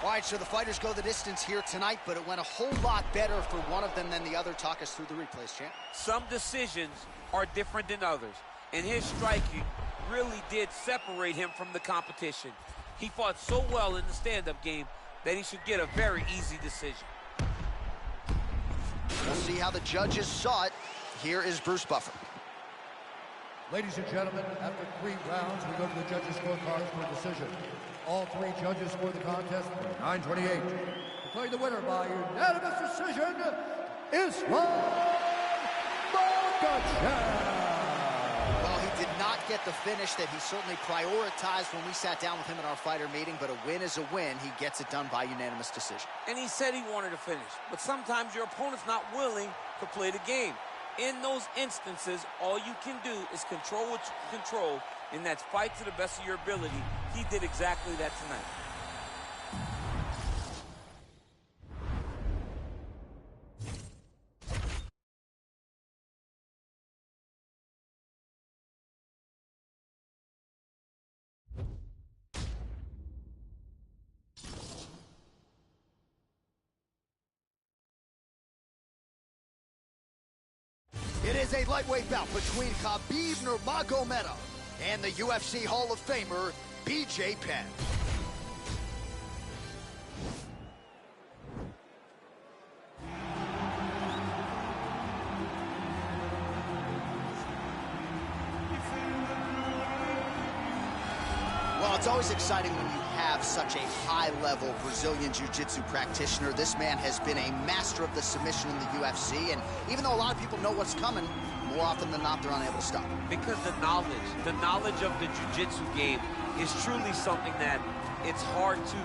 All right, so the fighters go the distance here tonight, but it went a whole lot better for one of them than the other. Talk us through the replays, champ. Some decisions are different than others, and his striking really did separate him from the competition. He fought so well in the stand-up game that he should get a very easy decision. We'll see how the judges saw it. Here is Bruce Buffer. Ladies and gentlemen, after 3 rounds, we go to the judges' scorecards for a decision. All 3 judges scored the contest for 9-28. Declaring the winner by unanimous decision, Islam Makhachev. Well, he did not get the finish that he certainly prioritized when we sat down with him in our fighter meeting, but a win is a win. He gets it done by unanimous decision. And he said he wanted to finish, but sometimes your opponent's not willing to play the game. In those instances, all you can do is control what you can control, and that's fight to the best of your ability. He did exactly that tonight. It is a lightweight bout between Khabib Nurmagomedov and the UFC Hall of Famer, BJ Penn. Well, it's always exciting when you have have such a high-level Brazilian Jiu-Jitsu practitioner. This man has been a master of the submission in the UFC, and even though a lot of people know what's coming, more often than not, they're unable to stop him. Because the knowledge of the Jiu-Jitsu game is truly something that it's hard to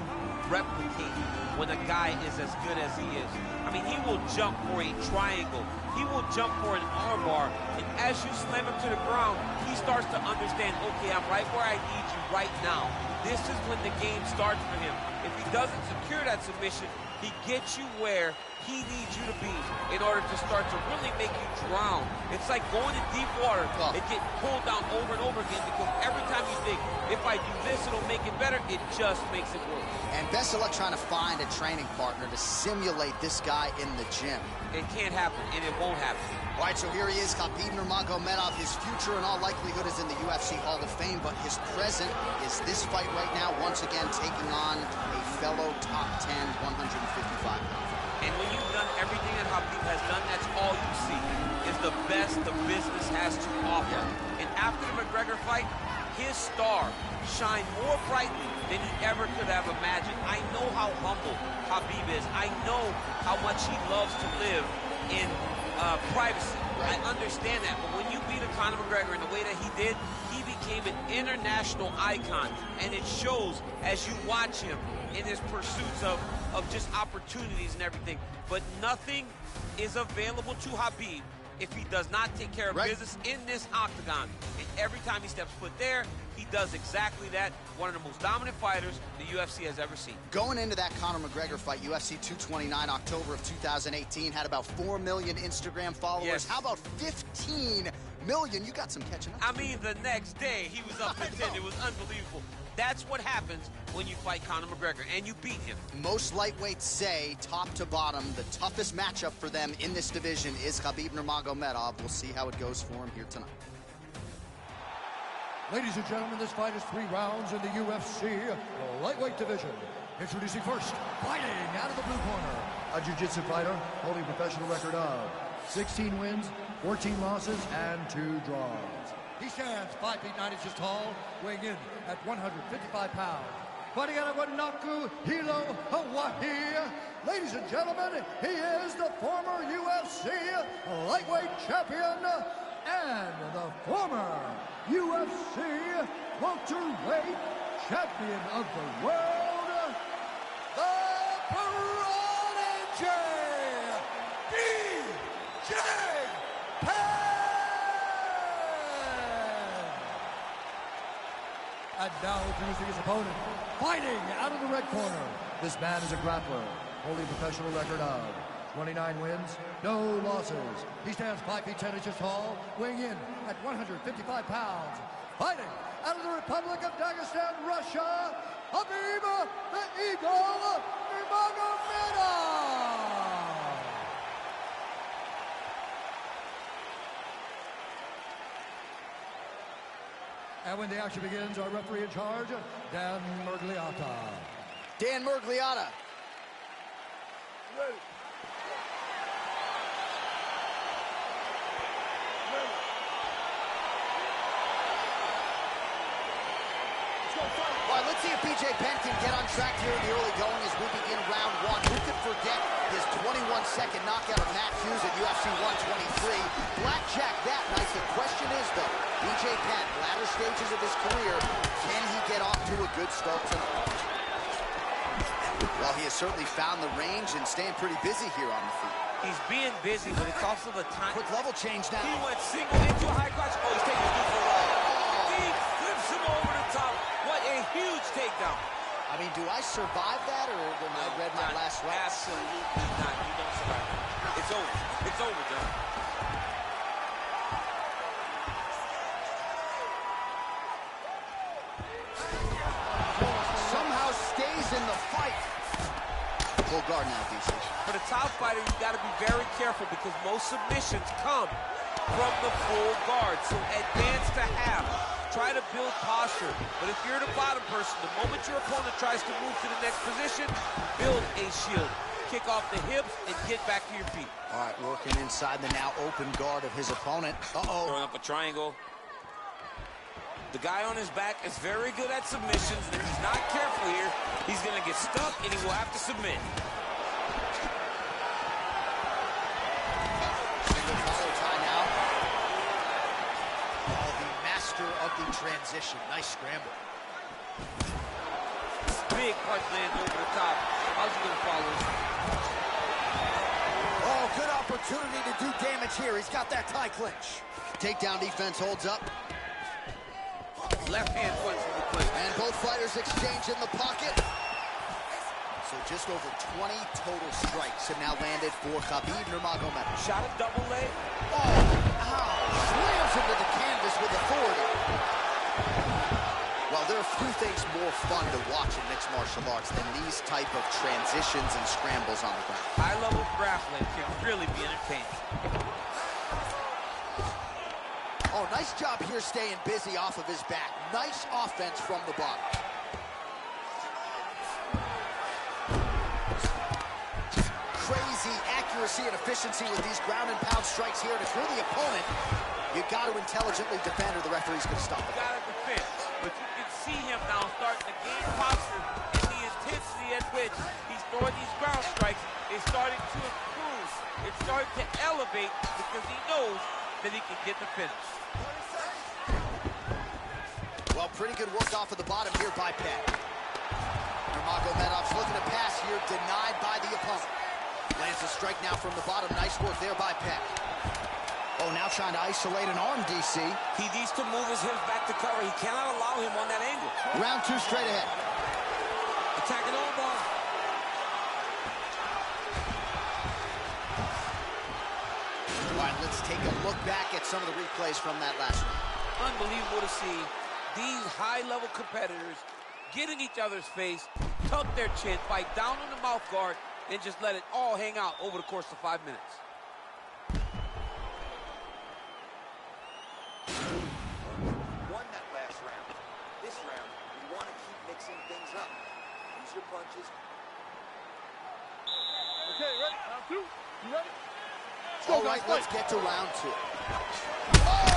replicate when a guy is as good as he is. I mean, he will jump for a triangle. He will jump for an armbar, and as you slam him to the ground, he starts to understand, okay, I'm right where I need you right now. This is when the game starts for him. If he doesn't secure that submission, he gets you where he needs you to be in order to start to really make you drown. It's like going in deep water and getting pulled down over and over again, because every time you think, if I do this, it'll make it better, it just makes it worse. And best of luck trying to find a training partner to simulate this guy in the gym. It can't happen, and it won't happen. All right, so here he is, Khabib Nurmagomedov. His future in all likelihood is in the UFC Hall of Fame, but his present is this fight right now, once again taking on a fellow top 10 155-pound. And when you've done everything that Khabib has done, that's all you see is the best the business has to offer. And after the McGregor fight, his star shined more brightly than he ever could have imagined. I know how humble Khabib is. I know how much he loves to live in privacy. I understand that, but when you beat a Conor McGregor in the way that he did, he became an international icon, and it shows as you watch him in his pursuits of just opportunities and everything. But nothing is available to Khabib if he does not take care of business in this octagon. And every time he steps foot there, he does exactly that. One of the most dominant fighters the UFC has ever seen. Going into that Conor McGregor fight, UFC 229, October of 2018, had about 4 million Instagram followers. Yes. How about 15 million? You got some catching up. I mean, the next day, he was up to 10. It was unbelievable. That's what happens when you fight Conor McGregor, and you beat him. Most lightweights say, top to bottom, the toughest matchup for them in this division is Khabib Nurmagomedov. We'll see how it goes for him here tonight. Ladies and gentlemen, this fight is 3 rounds in the UFC lightweight division. Introducing first, fighting out of the blue corner, a jiu-jitsu fighter holding a professional record of 16 wins, 14 losses, and 2 draws. He stands 5 feet 9 inches tall, weighing in at 155 pounds. Fighting out of Wanaku, Hilo, Hawaii. Ladies and gentlemen, he is the former UFC lightweight champion and the former UFC welterweight champion of the world, the Prodigy, BJ Penn! And now introducing his opponent, fighting out of the red corner. This man is a grappler, holding a professional record of 29 wins, no losses. He stands 5 feet 10 inches tall, weighing in at 155 pounds. Fighting out of the Republic of Dagestan, Russia, Khabib the Eagle Nurmagomedov. And when the action begins, our referee in charge, Dan Murgliata. Dan Murgliata. Ready. All right, let's see if BJ Penn can get on track here in the early going as we begin round 1. Who could forget his 21-second knockout of Matt Hughes at UFC 123? Blackjack that night. The question is, though, BJ Penn, latter stages of his career, can he get off to a good start tonight? Well, he has certainly found the range and staying pretty busy here on the feet. He's being busy, but it's also the time. Quick level change now. He went single into a high crotch. Oh, he's taking a dude for a ride. He flips him over the top. What a huge takedown. I mean, do I survive that, or when I read my last round? Absolutely not. You don't survive that. It's over. It's over, John. Somehow stays in the fight. Full guard now, DC. For the top fighter, you got to be very careful because most submissions come from the full guard. So advance to half. Try to build posture. But if you're the bottom person, the moment your opponent tries to move to the next position, build a shield. Kick off the hips and get back to your feet. All right, working inside the now open guard of his opponent. Uh-oh. Throwing up a triangle. The guy on his back is very good at submissions, and if he's not careful here, he's going to get stuck, and he will have to submit. Single follow tie now. Oh, the master of the transition. Nice scramble. Big punch lands over the top. How's he going to follow this? Oh, good opportunity to do damage here. He's got that tie clinch. Takedown defense holds up. Left hand punch from the clinch. And both fighters exchange in the pocket. So just over 20 total strikes have now landed for Khabib Nurmagomedov. Shot a double leg. Oh, ow. Slams into the canvas with authority. Well, there are few things more fun to watch in mixed martial arts than these type of transitions and scrambles on the ground. High-level grappling can really be entertaining. Oh, nice job here staying busy off of his back. Nice offense from the bottom. Crazy accuracy and efficiency with these ground and pound strikes here. And if you're the opponent, you got to intelligently defend or the referee's going to stop it. You got to defend. But you can see him now starting to gain posture, and the intensity at which he's throwing these ground strikes is starting to improve. It's starting to elevate because he knows that he can get the finish. Well, pretty good work off of the bottom here by Pat. Nurmagomedov's looking to pass here, denied by the opponent. Lands a strike now from the bottom. Nice work there by Pat. Oh, now trying to isolate an arm, DC. He needs to move his hips back to cover. He cannot allow him on that angle. Round two straight ahead. Attacking arm bar. All right, let's take a look back at some of the replays from that last round. Unbelievable to see these high-level competitors get in each other's face, tuck their chin, fight down on the mouth guard, and just let it all hang out over the course of 5 minutes. Won that last round. This round, we want to keep mixing things up. Use your punches. Okay, ready? Round two. You ready? All right, let's get to round two. Oh!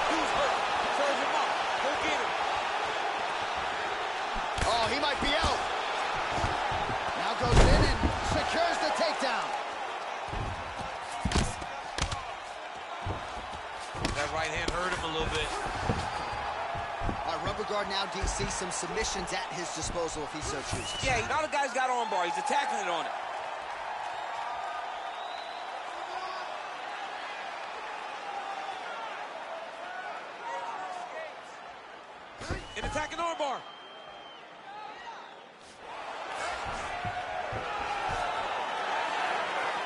Who's hurt? Serve him up. Go get him. Oh, he might be out. Now goes in and secures the takedown. That right hand hurt him a little bit. All right, rubber guard now, DC. Some submissions at his disposal if he so chooses. Yeah, now the guy's got arm bar. He's attacking it on it. An attacking arm bar.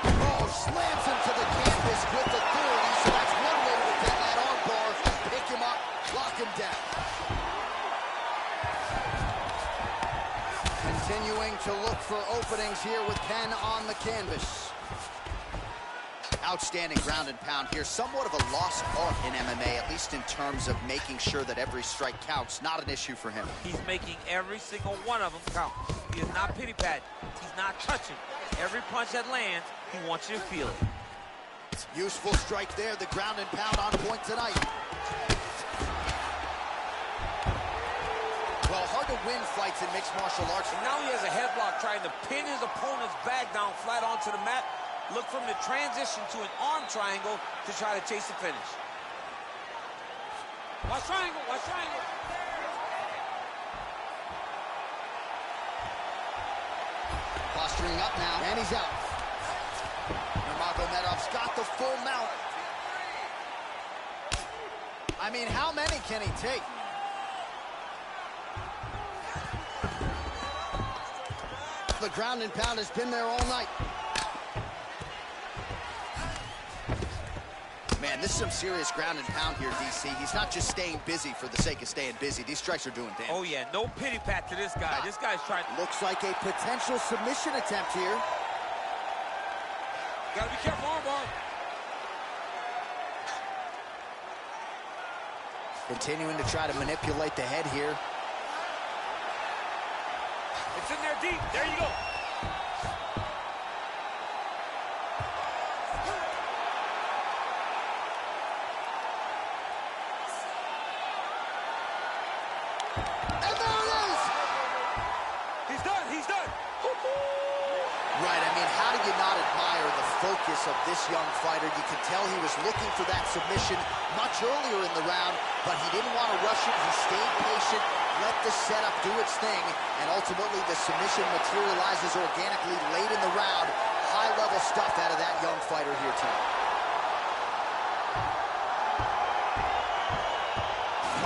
Oh, slams him to the canvas with authority. So that's one way to defend that arm bar. Pick him up, lock him down. Continuing to look for openings here with Ken on the canvas. Outstanding ground and pound here. Somewhat of a lost art in MMA, at least in terms of making sure that every strike counts. Not an issue for him. He's making every single one of them count. He is not pity-patting. He's not touching. Every punch that lands, he wants you to feel it. Useful strike there. The ground and pound on point tonight. Well, hard to win fights in mixed martial arts. And now he has a headlock trying to pin his opponent's back down flat onto the mat. Look from the transition to an arm triangle to try to chase the finish. Watch triangle, watch triangle. Posturing up now, and he's out. Nurmagomedov's got the full mount. I mean, how many can he take? The ground and pound has been there all night. Man, this is some serious ground and pound here, DC. He's not just staying busy for the sake of staying busy. These strikes are doing damage. Oh, yeah, no pity pat to this guy. This guy's trying. Looks like a potential submission attempt here. Gotta be careful, armbar. Continuing to try to manipulate the head here. It's in there deep. There you go. mean, how do you not admire the focus of this young fighter? You could tell he was looking for that submission much earlier in the round, but he didn't want to rush it. He stayed patient, let the setup do its thing, and ultimately the submission materializes organically late in the round. High-level stuff out of that young fighter here tonight.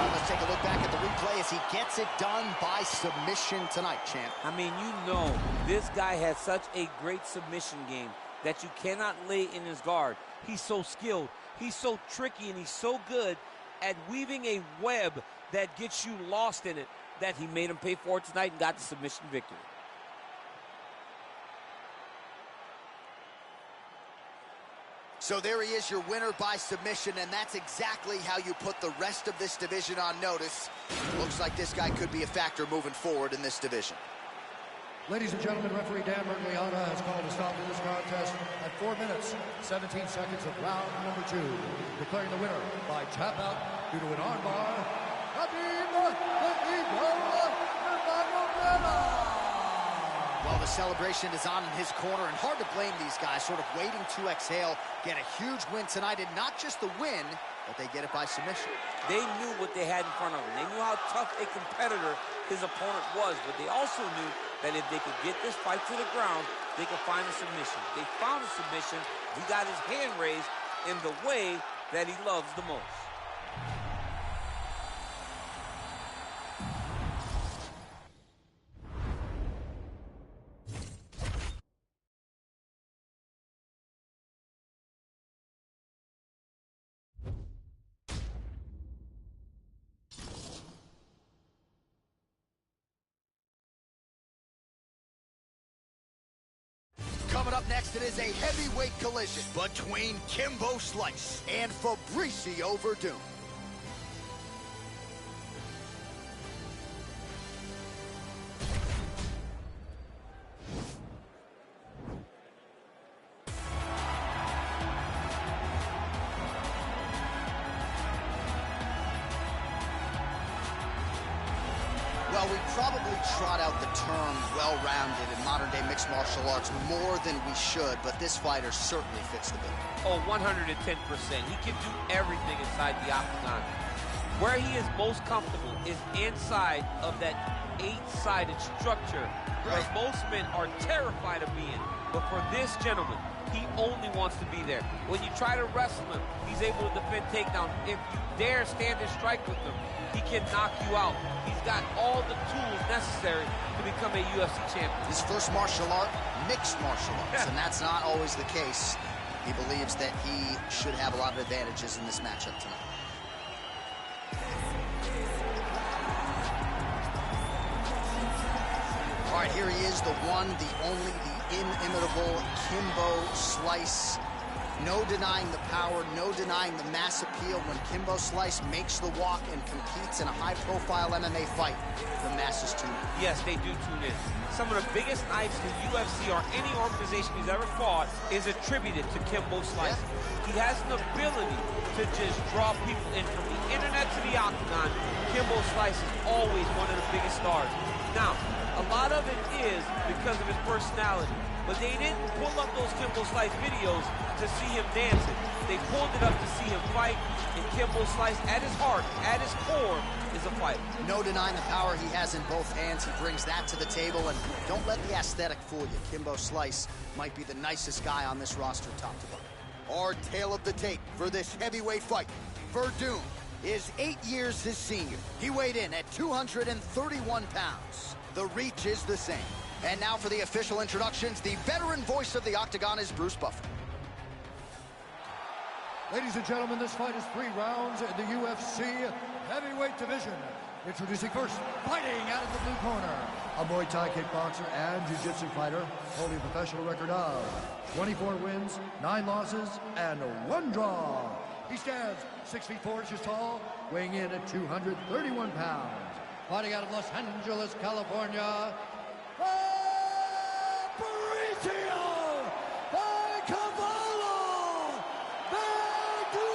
Let's take a look back at the replay as he gets it done by submission tonight, champ. I mean, you know, this guy has such a great submission game that you cannot lay in his guard. He's so skilled, he's so tricky, and he's so good at weaving a web that gets you lost in it that he made him pay for it tonight and got the submission victory. So there he is, your winner by submission, and that's exactly how you put the rest of this division on notice. Looks like this guy could be a factor moving forward in this division. Ladies and gentlemen, referee Dan Mergliata has called a stop to this contest at 4 minutes, 17 seconds of round number 2, declaring the winner by tap out due to an armbar, Khabib the Eagle Nurmagomedov. Well, the celebration is on in his corner, and hard to blame these guys, sort of waiting to exhale, get a huge win tonight, and not just the win, but they get it by submission. They knew what they had in front of them. They knew how tough a competitor his opponent was, but they also knew that if they could get this fight to the ground, they could find a submission. They found a submission. He got his hand raised in the way that he loves the most. Coming up next, it is a heavyweight collision between Kimbo Slice and Fabricio Werdum. Well, we probably trot out the term well-rounded in modern-day mixed martial arts more than we should, but this fighter certainly fits the bill. Oh, 110%. He can do everything inside the octagon. Where he is most comfortable is inside of that 8-sided structure where most men are terrified of being. But for this gentleman, he only wants to be there. When you try to wrestle him, he's able to defend takedown. If you dare stand and strike with him, he can knock you out. He's got all the tools necessary to become a UFC champion. His first martial art, mixed martial arts, and that's not always the case. He believes that he should have a lot of advantages in this matchup tonight. All right, here he is, the one, the only, the inimitable Kimbo Slice. No denying the power, no denying the mass appeal. When Kimbo Slice makes the walk and competes in a high-profile MMA fight, the masses tune in. Yes, they do tune in. Some of the biggest nights the UFC or any organization he's ever fought is attributed to Kimbo Slice. He has an ability to just draw people in from the internet to the octagon. Kimbo Slice is always one of the biggest stars. Now, a lot of it is because of his personality. But they didn't pull up those Kimbo Slice videos to see him dancing. They pulled it up to see him fight, and Kimbo Slice, at his heart, at his core, is a fighter. No denying the power he has in both hands. He brings that to the table, and don't let the aesthetic fool you. Kimbo Slice might be the nicest guy on this roster, top to bottom. Our tale of the tape for this heavyweight fight. Werdum is 8 years his senior. He weighed in at 231 pounds. The reach is the same. And now for the official introductions, the veteran voice of the Octagon is Bruce Buffer. Ladies and gentlemen, this fight is 3 rounds in the UFC heavyweight division. Introducing first, fighting out of the blue corner, a Muay Thai kickboxer and jiu-jitsu fighter, holding a professional record of 24 wins, 9 losses, and 1 draw. He stands 6 feet 4 inches tall, weighing in at 231 pounds. Fighting out of Los Angeles, California, Fabricio by Cavallo Werdum.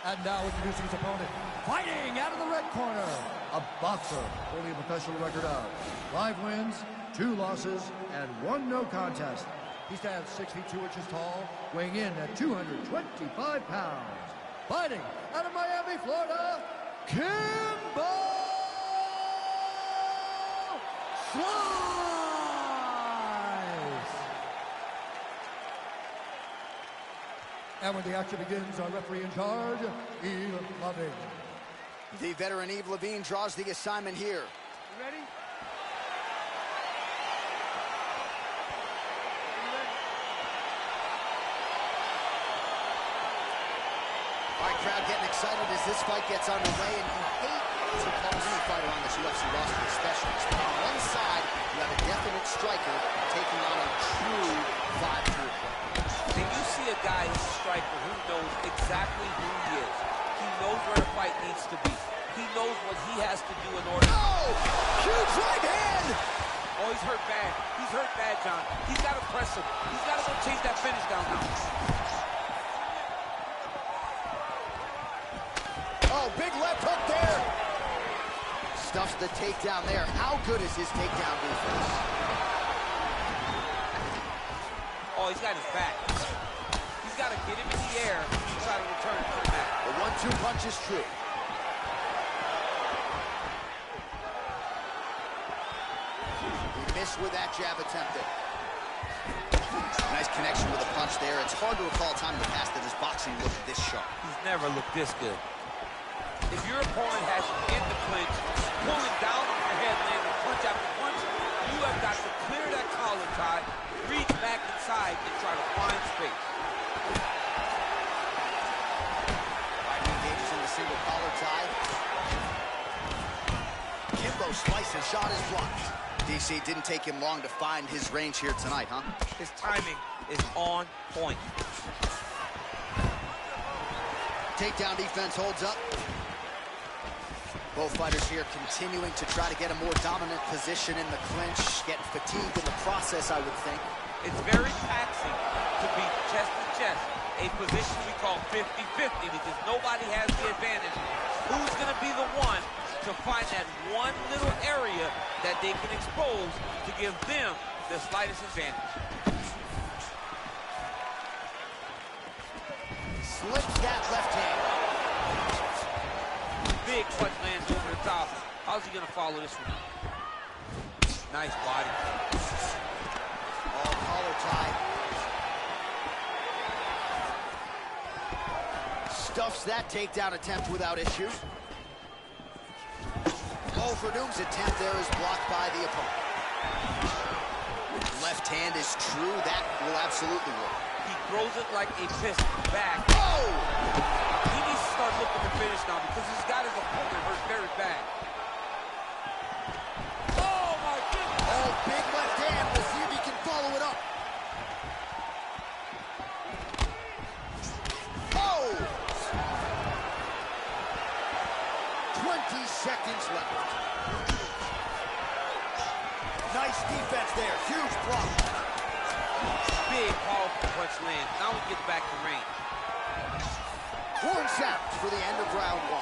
And now introducing his opponent, Fighting out of the red corner, a boxer holding a professional record of 5 wins, 2 losses, and 1 no contest. He stands 6 feet 2 inches tall, weighing in at 225 pounds. Fighting out of Miami, Florida, Kimbo Slice! And when the action begins, our referee in charge, Eve Loving. The veteran Eve Levine draws the assignment here. You ready? All right, crowd getting excited as this fight gets underway, and you hate to call any fighter on this UFC roster a specialist. But on one side, you have a definite striker taking on a true 5-tool player. And you see a guy who's a striker who knows exactly who he is. He knows where the fight needs to be. He knows what he has to do in order. Oh! Huge right hand! Oh, he's hurt bad. He's hurt bad, John. He's got to press him. He's got to go chase that finish down now. Oh, big left hook there. Stuffs the takedown there. How good is his takedown defense? Oh, he's got his back. He's got to get him in the air and try to return it from that. The 1-2 punch is true. He missed with that jab attempted. Nice connection with a punch there. It's hard to recall a time in the past that his boxing looked this sharp. He's never looked this good. If your opponent has you in the clinch, pulling down on your head, landing punch after punch, you have got to clear that collar tie, reach back inside, and try to find space. Right, he engages in the single collar tie. Kimbo slices, shot is blocked. DC, didn't take him long to find his range here tonight, huh? His timing is on point. Takedown defense holds up. Both fighters here continuing to try to get a more dominant position in the clinch, getting fatigued in the process, I would think. It's very taxing to be chest to chest, a position we call 50-50 because nobody has the advantage. Who's going to be the one to find that one little area that they can expose to give them the slightest advantage? Slips that left hand. Big punch lands over the top. How's he going to follow this one? Nice body. Oh, collar tie. Stuffs that takedown attempt without issue. Oh, Verdum's attempt there is blocked by the opponent. Left hand is true. That will absolutely work. He throws it like a fist back. Oh! He needs to start looking to finish now because he's got his opponent hurt very bad. Oh, my goodness! Oh, big left hand. We'll see if he can follow it up. Oh! 20 seconds left. Nice defense there. Huge block. Big, powerful punch land. Now he gets back to range. Horn sounds for the end of round 1.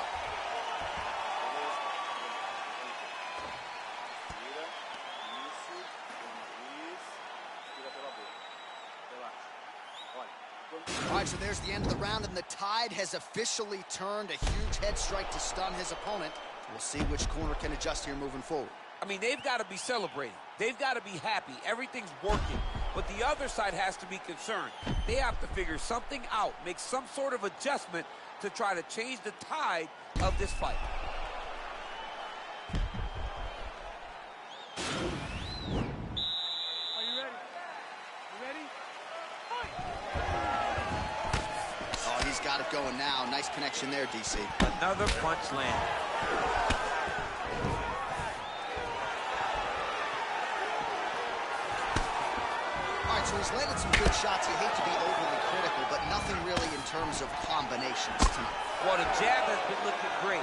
All right, so there's the end of the round, and the tide has officially turned. A huge head strike to stun his opponent. We'll see which corner can adjust here moving forward. I mean, they've got to be celebrating. They've got to be happy. Everything's working. But the other side has to be concerned. They have to figure something out, make some sort of adjustment to try to change the tide of this fight. Are you ready? You ready? Fight! Oh, he's got it going now. Nice connection there, DC. Another punch land. So he's landed some good shots. You hate to be overly critical, but nothing really in terms of combinations tonight. Well, the jab has been looking great.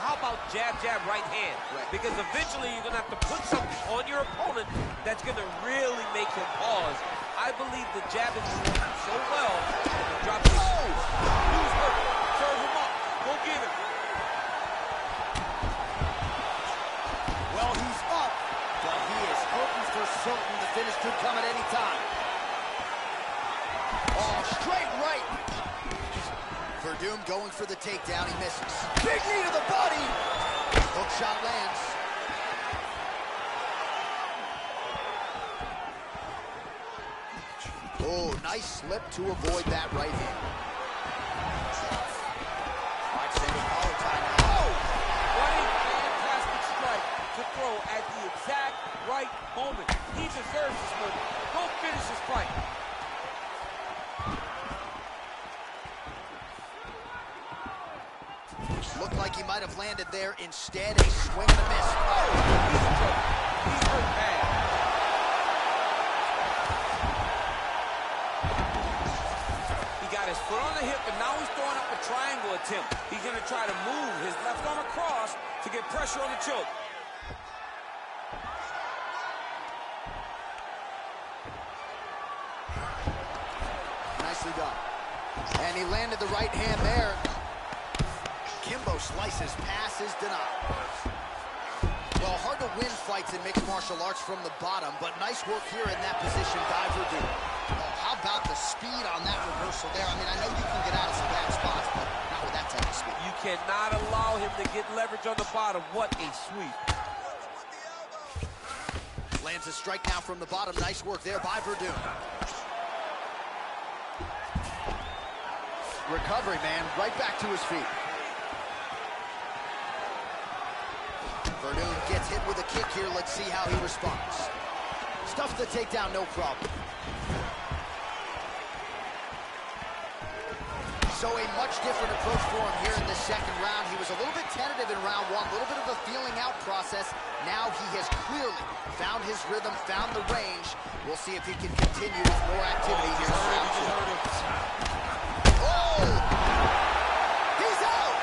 How about jab, jab, right hand? Right. Because eventually you're going to have to put something on your opponent that's going to really make him pause. I believe the jab is working so well that the drop is... Oh! Serve him up. Go get him. certain the finish could come at any time. Oh, straight right. Verdum going for the takedown. He misses. Big knee to the body. Hook shot lands. Oh, nice slip to avoid that right hand. All right, single collar time now. Oh! What a fantastic strike to throw at the exact right moment. He deserves this moment. Go finish this fight. Looked like he might have landed there. Instead, a swing and a miss. Oh! He's hurt bad. He got his foot on the hip, and now he's throwing up a triangle attempt. He's going to try to move his left arm across to get pressure on the choke. Nicely done. And he landed the right hand there. Kimbo slices, passes denied. Well, hard to win fights in mixed martial arts from the bottom, but nice work here in that position by Verdum. Oh, how about the speed on that reversal there? I mean, I know you can get out of some bad spots, but not with that type of speed. You cannot allow him to get leverage on the bottom. What a sweep. Lands a strike now from the bottom. Nice work there by Verdum. Recovery, man. Right back to his feet. Verdum gets hit with a kick here. Let's see how he responds. Stuffs the takedown, no problem. So a much different approach for him here in the second round. He was a little bit tentative in round one, a little bit of a feeling out process. Now he has clearly found his rhythm, found the range. We'll see if he can continue with more activity here in round two. Oh! He's out!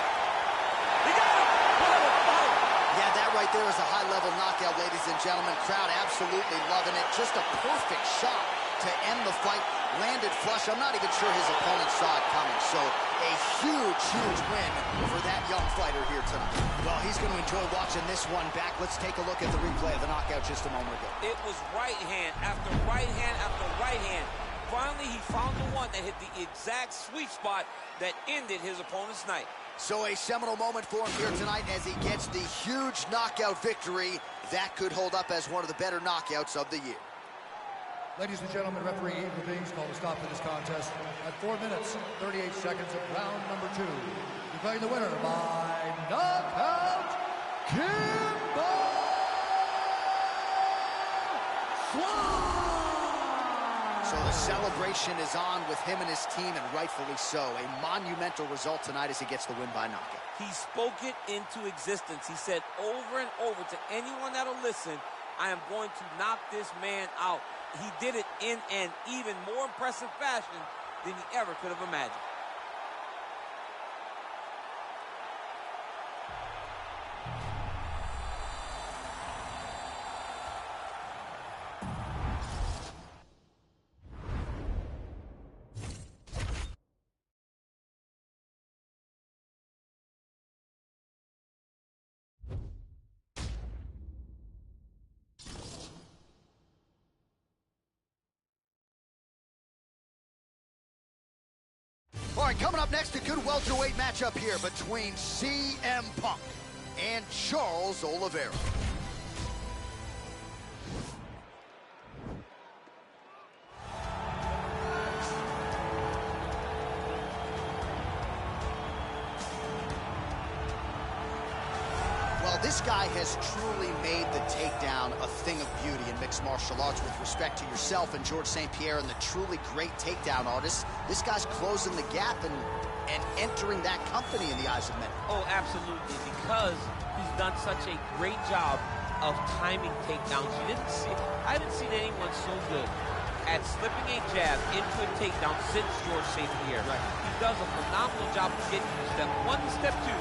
He got him! What a fight! Yeah, that right there is a high-level knockout, ladies and gentlemen. Crowd absolutely loving it. Just a perfect shot to end the fight. Landed flush. I'm not even sure his opponent saw it coming. So a huge, huge win for that young fighter here tonight. Well, he's going to enjoy watching this one back. Let's take a look at the replay of the knockout just a moment ago. It was right hand after right hand after right hand. Finally, he found the one that hit the exact sweet spot that ended his opponent's night. So a seminal moment for him here tonight as he gets the huge knockout victory. That could hold up as one of the better knockouts of the year. Ladies and gentlemen, referee Eagle Bings called a stop to this contest at 4 minutes, 38 seconds of round number 2. Declaring the winner by knockout, Kimbo Slice! So the celebration is on with him and his team, and rightfully so. A monumental result tonight as he gets the win by knockout. He spoke it into existence. He said over and over to anyone that'll listen, I am going to knock this man out. He did it in an even more impressive fashion than he ever could have imagined. All right, coming up next, a good welterweight matchup here between CM Punk and Charles Oliveira. Well, this guy has truly made the takedown a thing of beauty in mixed martial arts with respect to yourself and George St. Pierre and the truly great takedown artists. This guy's closing the gap and entering that company in the eyes of many. Oh, absolutely, because he's done such a great job of timing takedowns. I haven't seen anyone so good at slipping a jab into a takedown since George St. Pierre. Right. He does a phenomenal job of getting to step 1 and step 2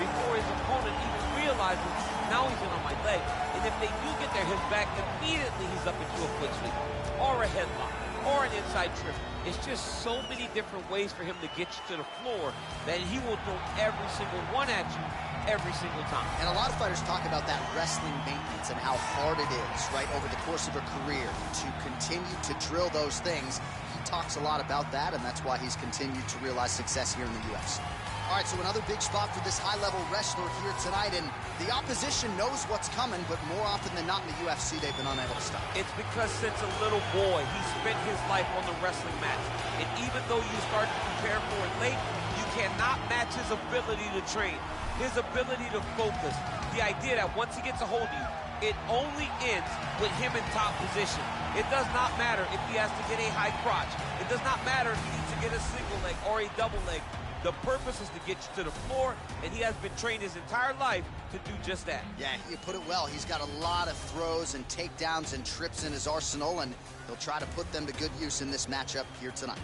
before his opponent even realizes now he's in on my leg. And if they do get their hips back, immediately he's up into a foot sweep or a headlock or an inside trip. It's just so many different ways for him to get you to the floor that he will throw every single one at you every single time. And a lot of fighters talk about that wrestling maintenance and how hard it is, right, over the course of a career to continue to drill those things. He talks a lot about that, and that's why he's continued to realize success here in the UFC. All right, so another big spot for this high-level wrestler here tonight, and the opposition knows what's coming, but more often than not in the UFC, they've been unable to stop. It's because since a little boy, he spent his life on the wrestling mat. And even though you start to prepare for it late, you cannot match his ability to train, his ability to focus. The idea that once he gets a hold of you, it only ends with him in top position. It does not matter if he has to get a high crotch. It does not matter if he needs to get a single leg or a double leg. The purpose is to get you to the floor, and he has been trained his entire life to do just that. Yeah, you put it well. He's got a lot of throws and takedowns and trips in his arsenal, and he'll try to put them to good use in this matchup here tonight.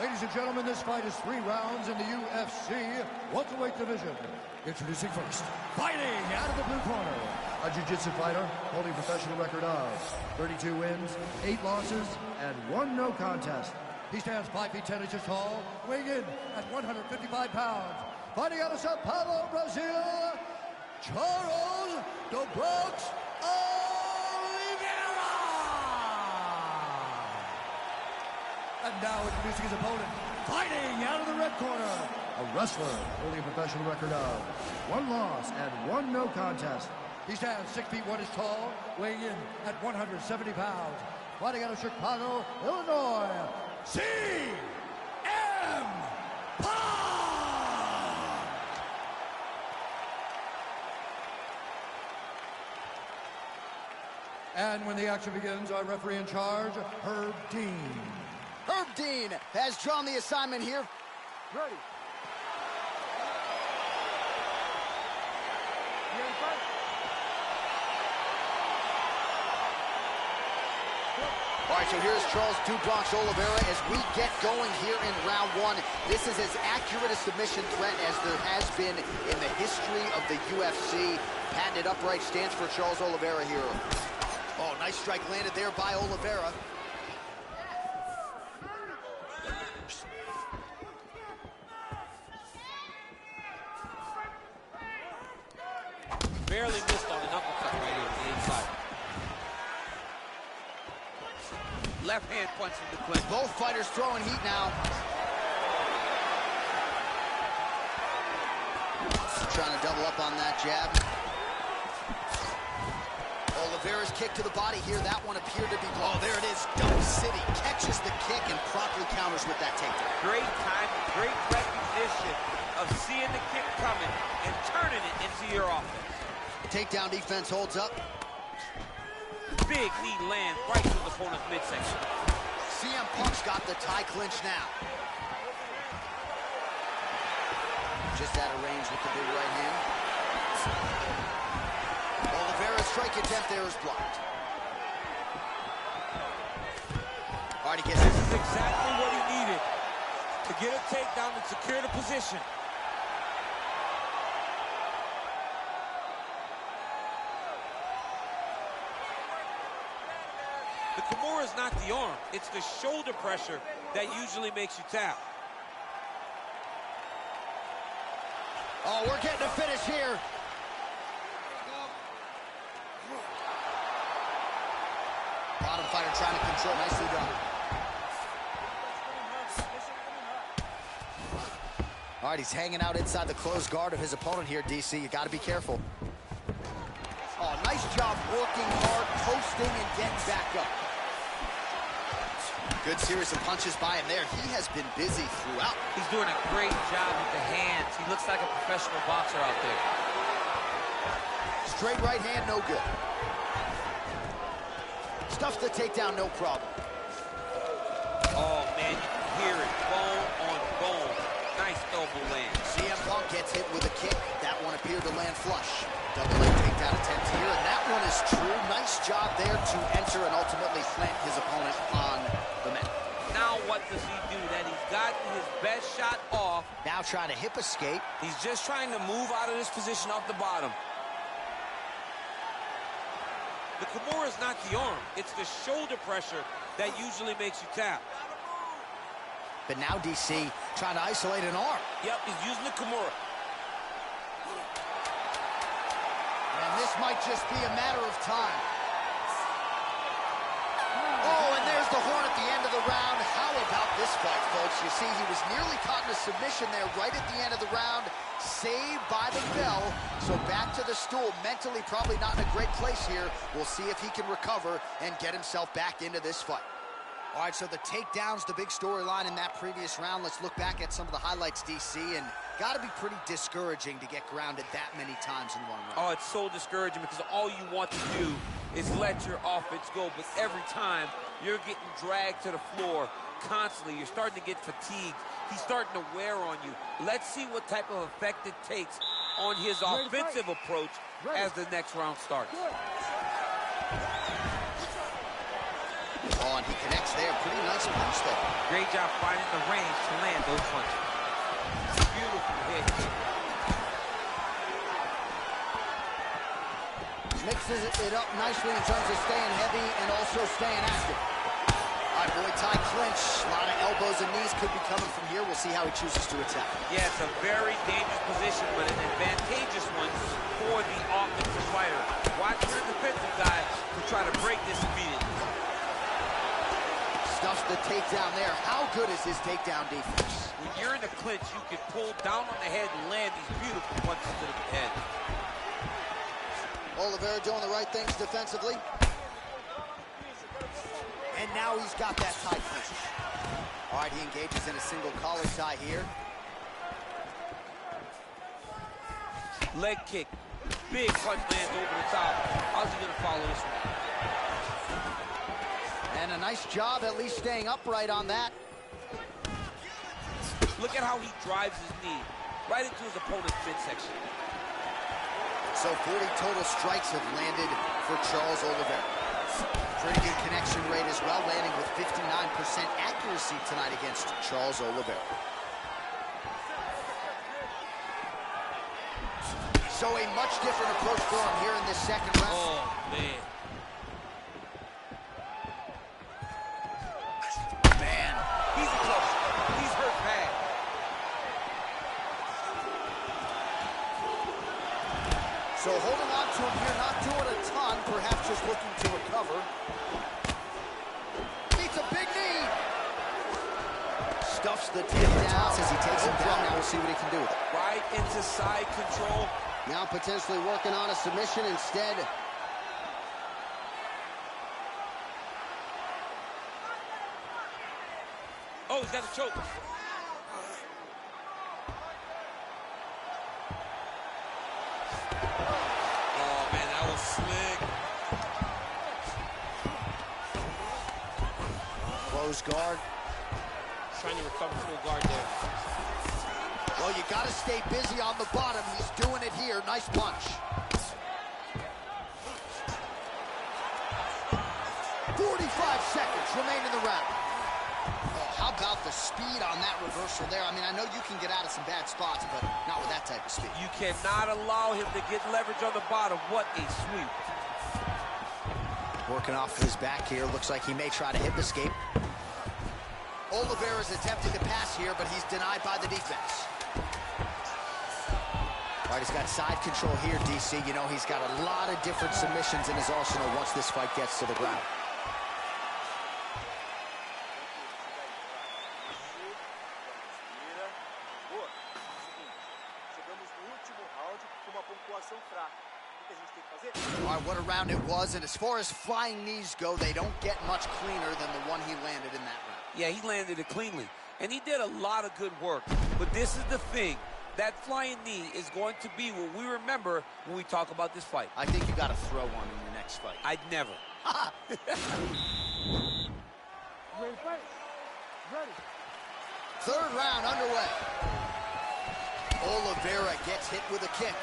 Ladies and gentlemen, this fight is 3 rounds in the UFC welterweight division. Introducing first, fighting out of the blue corner, a jiu-jitsu fighter holding a professional record of 32 wins, 8 losses, and 1 no contest. He stands 5 feet 10 inches tall, weighing in at 155 pounds. Fighting out of Sao Paulo, Brazil, Charles "The Bronx" Oliveira! And now introducing his opponent, fighting out of the red corner, a wrestler holding a professional record of 1 loss and 1 no contest. He stands 6 feet 1 inches tall, weighing in at 170 pounds. Fighting out of Chicago, Illinois, CM Punk! And when the action begins, our referee in charge, Herb Dean. Herb Dean has drawn the assignment here. Ready. You ready to fight? All right, so here's Charles "Du Bronx" Oliveira as we get going here in round 1. This is as accurate a submission threat as there has been in the history of the UFC. Patented upright stance for Charles Oliveira here. Oh, nice strike landed there by Oliveira. Barely missed on an uppercut right here on the inside. Left hand punch from the clinch. Both fighters throwing heat now. Trying to double up on that jab. Oliveira's kick to the body here. That one appeared to be blocked. Oh, there it is. Double City catches the kick and promptly counters with that takedown. Great time, great recognition of seeing the kick coming and turning it into your offense. Takedown defense holds up. Big knee lands right to the opponent's midsection. CM Punk's got the tie clinch now. Just out of range with the big right hand. Oliveira's strike attempt there is blocked. All right, he gets This is exactly what he needed to get a takedown and secure the position. The Kimura is not the arm. It's the shoulder pressure that usually makes you tap. Oh, we're getting a finish here. Bottom fighter trying to control. Nicely done. All right, he's hanging out inside the closed guard of his opponent here, DC. You got to be careful. Oh, nice job working hard, posting, and getting back up. Good series of punches by him there. He has been busy throughout. He's doing a great job with the hands. He looks like a professional boxer out there. Straight right hand, no good. Stuffs the takedown, no problem. Oh, man, you can hear it. Bone on bone. Nice elbow land. CM Punk gets hit with a kick. That one appeared to land flush. Double leg takedown attempt here, and that one is true. Nice job there to enter and ultimately plant his opponent on the mat. Now what does he do? That he's gotten his best shot off. Now trying to hip escape. He's just trying to move out of this position off the bottom. The Kimura is not the arm. It's the shoulder pressure that usually makes you tap. But now DC trying to isolate an arm. Yep, he's using the Kimura. And this might just be a matter of time. Oh, and there's the horn at the end of the round. How about this fight, folks? You see, he was nearly caught in a submission there right at the end of the round. Saved by the bell. So back to the stool. Mentally probably not in a great place here. We'll see if he can recover and get himself back into this fight. All right, so the takedown's the big storyline in that previous round. Let's look back at some of the highlights, DC, and got to be pretty discouraging to get grounded that many times in one round. Oh, it's so discouraging because all you want to do is let your offense go, but every time you're getting dragged to the floor constantly. You're starting to get fatigued. He's starting to wear on you. Let's see what type of effect it takes on his offensive approach as the next round starts. Oh, and he connects there. Pretty nice punch there. Great job finding the range to land those punches. Beautiful hit. Mixes it up nicely in terms of staying heavy and also staying active. All right, Muay Thai clinch. A lot of elbows and knees could be coming from here. We'll see how he chooses to attack. Yeah, it's a very dangerous position, but an advantageous one for the offensive fighter. Watch your defensive guy to try to break this immediately. Stuffs the takedown there. How good is his takedown defense? When you're in the clinch, you can pull down on the head and land these beautiful punches to the head. Oliveira doing the right things defensively. And now he's got that tie clinch. All right, he engages in a single collar tie here. Leg kick. Big punch lands over the top. How's he going to follow this one? And a nice job at least staying upright on that. Look at how he drives his knee right into his opponent's midsection. So 40 total strikes have landed for Charles Oliveira. Pretty good connection rate as well, landing with 59% accuracy tonight against Charles Oliveira. So a much different approach for him here in this second round. Oh, man. Man, he's a close. He's hurt bad. So holding on to him here, not doing a ton, perhaps just looking to recover. Meets a big knee. Stuffs the takedown as he takes him down. Now we'll see what he can do with it. Right into side control. Now potentially working on a submission instead. Oh, he's got a choke. Oh, man, that was slick. Close guard. Trying to recover full guard there. Well, you got to stay busy on the bottom. He's doing it here. Nice punch. 45 seconds remain in the round. Oh, how about the speed on that reversal there? I mean, I know you can get out of some bad spots, but not with that type of speed. You cannot allow him to get leverage on the bottom. What a sweep. Working off of his back here. Looks like he may try to hip escape. Oliveira's attempting to pass here, but he's denied by the defense. All right, he's got side control here, DC. You know, he's got a lot of different submissions in his arsenal once this fight gets to the ground. All right, what a round it was, and as far as flying knees go, they don't get much cleaner than the one he landed in that round. Yeah, he landed it cleanly, and he did a lot of good work. But this is the thing. That flying knee is going to be what we remember when we talk about this fight. I think you got to throw one in your next fight. I'd never. Ready, fight? Ready. Third round underway. Oliveira gets hit with a kick.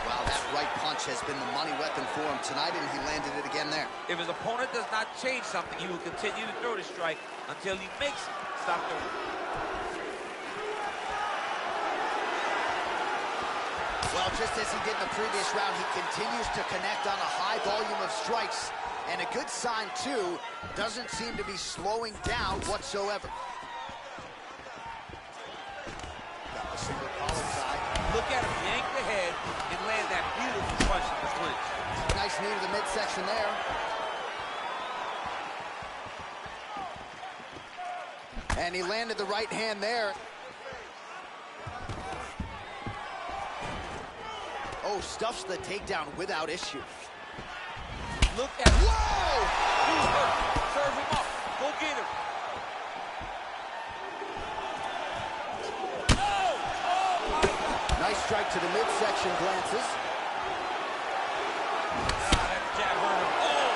Wow, that right punch has been the money weapon for him tonight, and he landed it again there. If his opponent does not change something, he will continue to throw the strike until he makes it. Stop throwing. Well, just as he did in the previous round, he continues to connect on a high volume of strikes. And a good sign, too, doesn't seem to be slowing down whatsoever. Got the single collar tie. Look at him yank the head and land that beautiful punch in the clinch. Nice knee to the midsection there. And he landed the right hand there. Oh, stuffs the takedown without issue. Look at him. Whoa! He's hurt. Serve him up. Go get him. Oh! Oh, my God. Nice strike to the midsection, glances. Ah, that jab hurt him. Oh!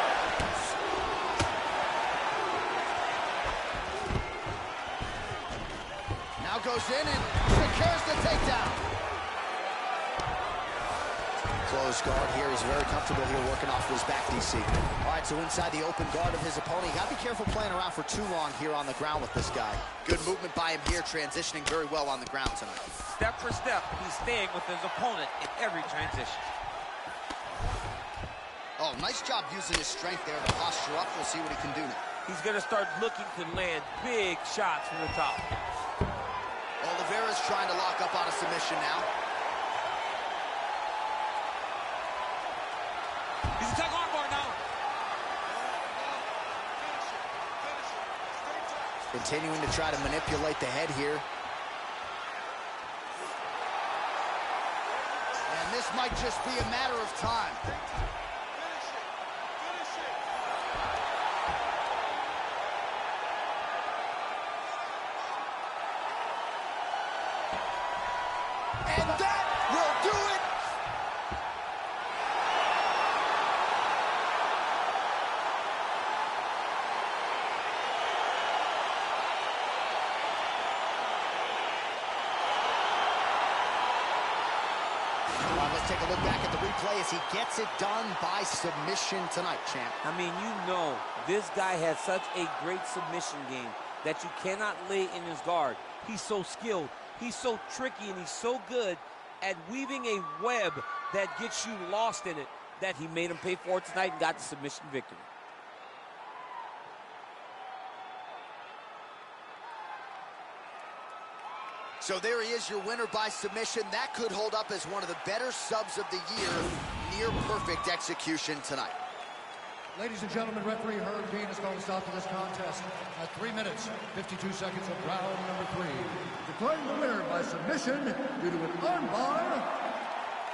Now goes in and secures the takedown. Close guard here. He's very comfortable here working off his back, DC. All right, so inside the open guard of his opponent. You got to be careful playing around for too long here on the ground with this guy. Good movement by him here, transitioning very well on the ground tonight. Step for step, he's staying with his opponent in every transition. Oh, nice job using his strength there to posture up. We'll see what he can do now. He's going to start looking to land big shots from the top. Oliveira's trying to lock up on a submission now. He's a tug armbar now. Continuing to try to manipulate the head here. And this might just be a matter of time. And that will do it. Let's take a look back at the replay as he gets it done by submission tonight, champ. I mean, you know, this guy has such a great submission game that you cannot lay in his guard. He's so skilled, he's so tricky, and he's so good at weaving a web that gets you lost in it that he made him pay for it tonight and got the submission victory. So there he is, your winner by submission. That could hold up as one of the better subs of the year. Near perfect execution tonight. Ladies and gentlemen, referee Herb Dean has called a stop to this contest at 3 minutes, 52 seconds of round number 3. Declaring the winner by submission due to an armbar,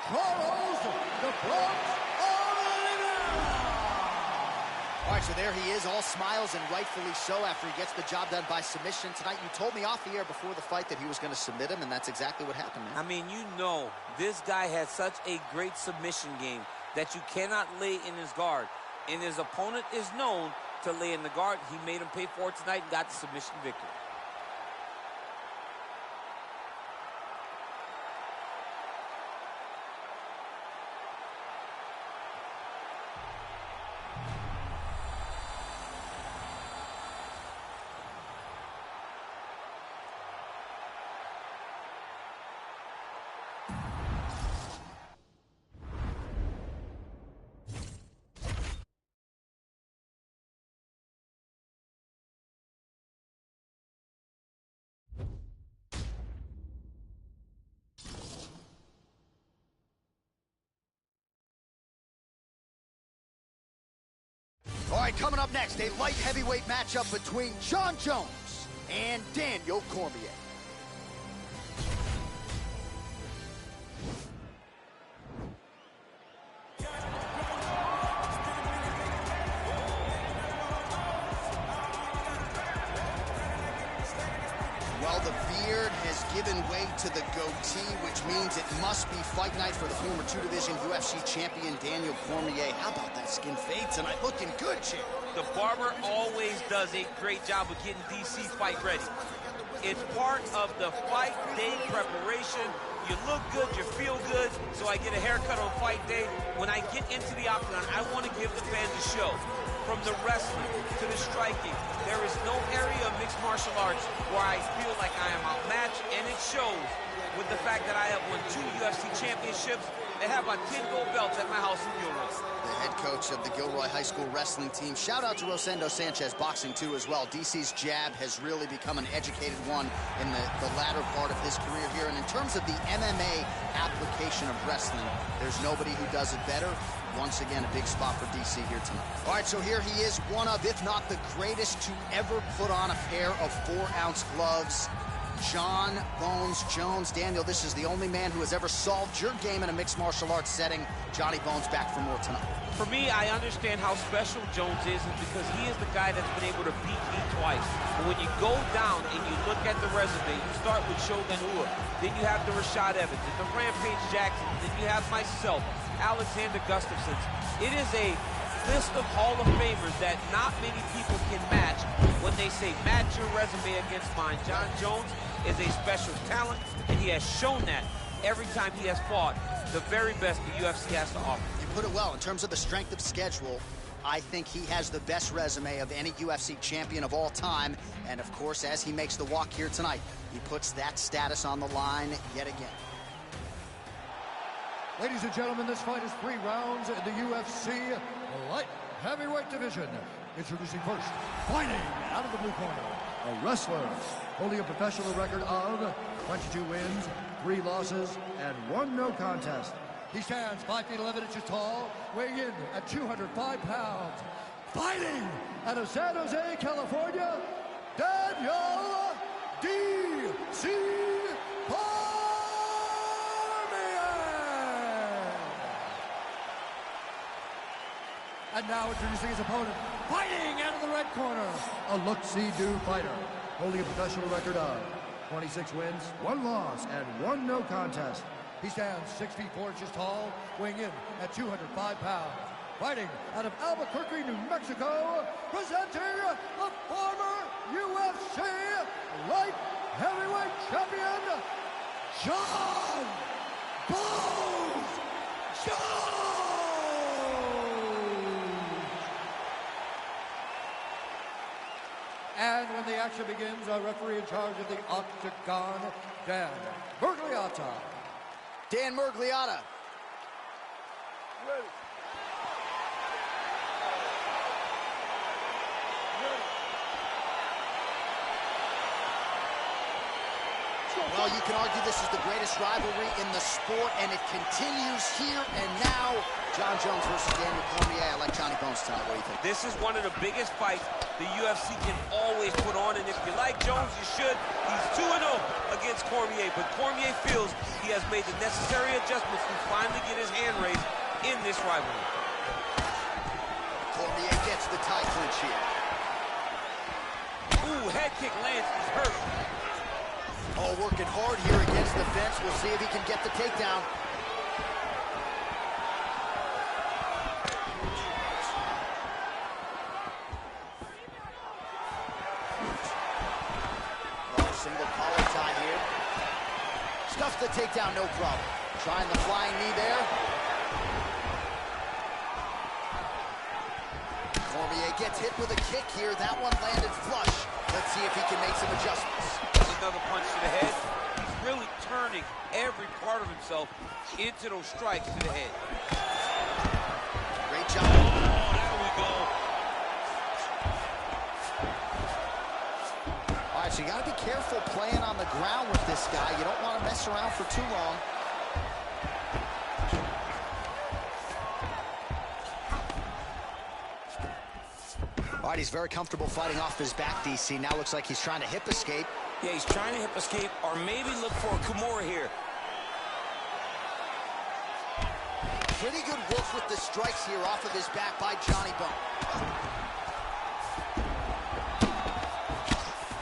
Charles the Bronx Oliveira! All right, so there he is, all smiles and rightfully so after he gets the job done by submission tonight. You told me off the air before the fight that he was going to submit him, and that's exactly what happened, man. I mean, you know, this guy has such a great submission game that you cannot lay in his guard. And his opponent is known to lay in the guard. He made him pay for it tonight and got the submission victory. All right, coming up next, a light heavyweight matchup between Jon Jones and Daniel Cormier. Well, the beard has given way to the goatee, which means it must be fight night for the former two-division UFC champion Daniel Cormier. How about that skin fade tonight? Looking good, champ. The barber always does a great job of getting DC fight ready. It's part of the fight day preparation. You look good, you feel good, so I get a haircut on fight day. When I get into the octagon, I want to give the fans a show. From the wrestling to the striking, there is no area of mixed martial arts where I feel like I am outmatched, and it shows with the fact that I have won 2 UFC championships and have my 10 gold belts at my house in Europe. The head coach of the Gilroy High School wrestling team. Shout out to Rosendo Sanchez Boxing, too, as well. DC's jab has really become an educated one in the latter part of his career here. And in terms of the MMA application of wrestling, there's nobody who does it better. Once again, a big spot for DC here tonight. All right, so here he is, one of, if not the greatest to ever put on a pair of 4-ounce gloves. John Bones Jones. Daniel, this is the only man who has ever solved your game in a mixed martial arts setting. Johnny Bones back for more tonight. For me, I understand how special Jones is because he is the guy that's been able to beat me twice. But when you go down and you look at the resume, you start with Shogun Rua, then you have the Rashad Evans, and the Rampage Jackson, then you have myself, Alexander Gustafsson. It is a list of Hall of Famers that not many people can match when they say match your resume against mine. John Jones is a special talent, and he has shown that every time he has fought the very best the UFC has to offer. You put it well. In terms of the strength of schedule, I think he has the best resume of any UFC champion of all time. And of course, as he makes the walk here tonight, he puts that status on the line yet again. Ladies and gentlemen, this fight is 3 rounds in the UFC light heavyweight division. Introducing first, fighting out of the blue corner, a wrestler holding a professional record of 22 wins, 3 losses, and 1 no contest. He stands 5 feet 11 inches tall, weighing in at 205 pounds. Fighting out of San Jose, California, Daniel D.C. And now introducing his opponent, fighting out of the red corner, a look-see-do fighter, holding a professional record of 26 wins, 1 loss, and 1 no contest. He stands 6 feet 4 inches tall, weighing in at 205 pounds. Fighting out of Albuquerque, New Mexico, presenting the former UFC light heavyweight champion, John Bones Jones! And when the action begins, our referee in charge of the Octagon, Dan Murgliata. Dan Murgliata. Ready. Well, you can argue this is the greatest rivalry in the sport, and it continues here and now. John Jones versus Daniel Cormier. I like Johnny Bones tonight. What do you think? This is one of the biggest fights the UFC can always put on, and if you like Jones, you should. He's 2-0 against Cormier, but Cormier feels he has made the necessary adjustments to finally get his hand raised in this rivalry. Cormier gets the tie clinch here. Ooh, head kick lands. He's hurt. Oh, working hard here against the fence. We'll see if he can get the takedown. Oh, single collar tie here. Stuffs the takedown, no problem. Trying the flying knee there. Cormier gets hit with a kick here. That one landed flush. Let's see if he can make some adjustments. Another punch to the head. He's really turning every part of himself into those strikes to the head. Great job. Oh, there we go. All right, so you got to be careful playing on the ground with this guy. You don't want to mess around for too long. All right, he's very comfortable fighting off his back, DC. Now looks like he's trying to hip escape. Yeah, he's trying to hip escape or maybe look for a Kimura here. Pretty good work with the strikes here off of his back by Johnny Bones.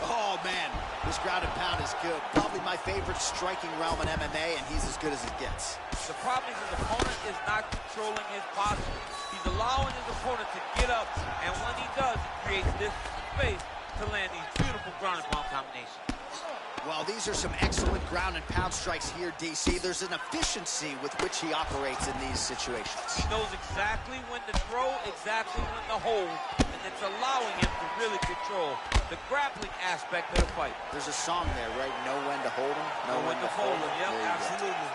Oh, man, this ground and pound is good. Probably my favorite striking realm in MMA, and he's as good as it gets. The problem is his opponent is not controlling his posture. He's allowing his opponent to get up, and when he does, he creates this space to land these beautiful ground and pound combinations. Well, these are some excellent ground and pound strikes here, DC. There's an efficiency with which he operates in these situations. He knows exactly when to throw, exactly when to hold, and it's allowing him to really control the grappling aspect of the fight. There's a song there, right? Know when to hold him, Know when to fold him. Yep, There you go. absolutely.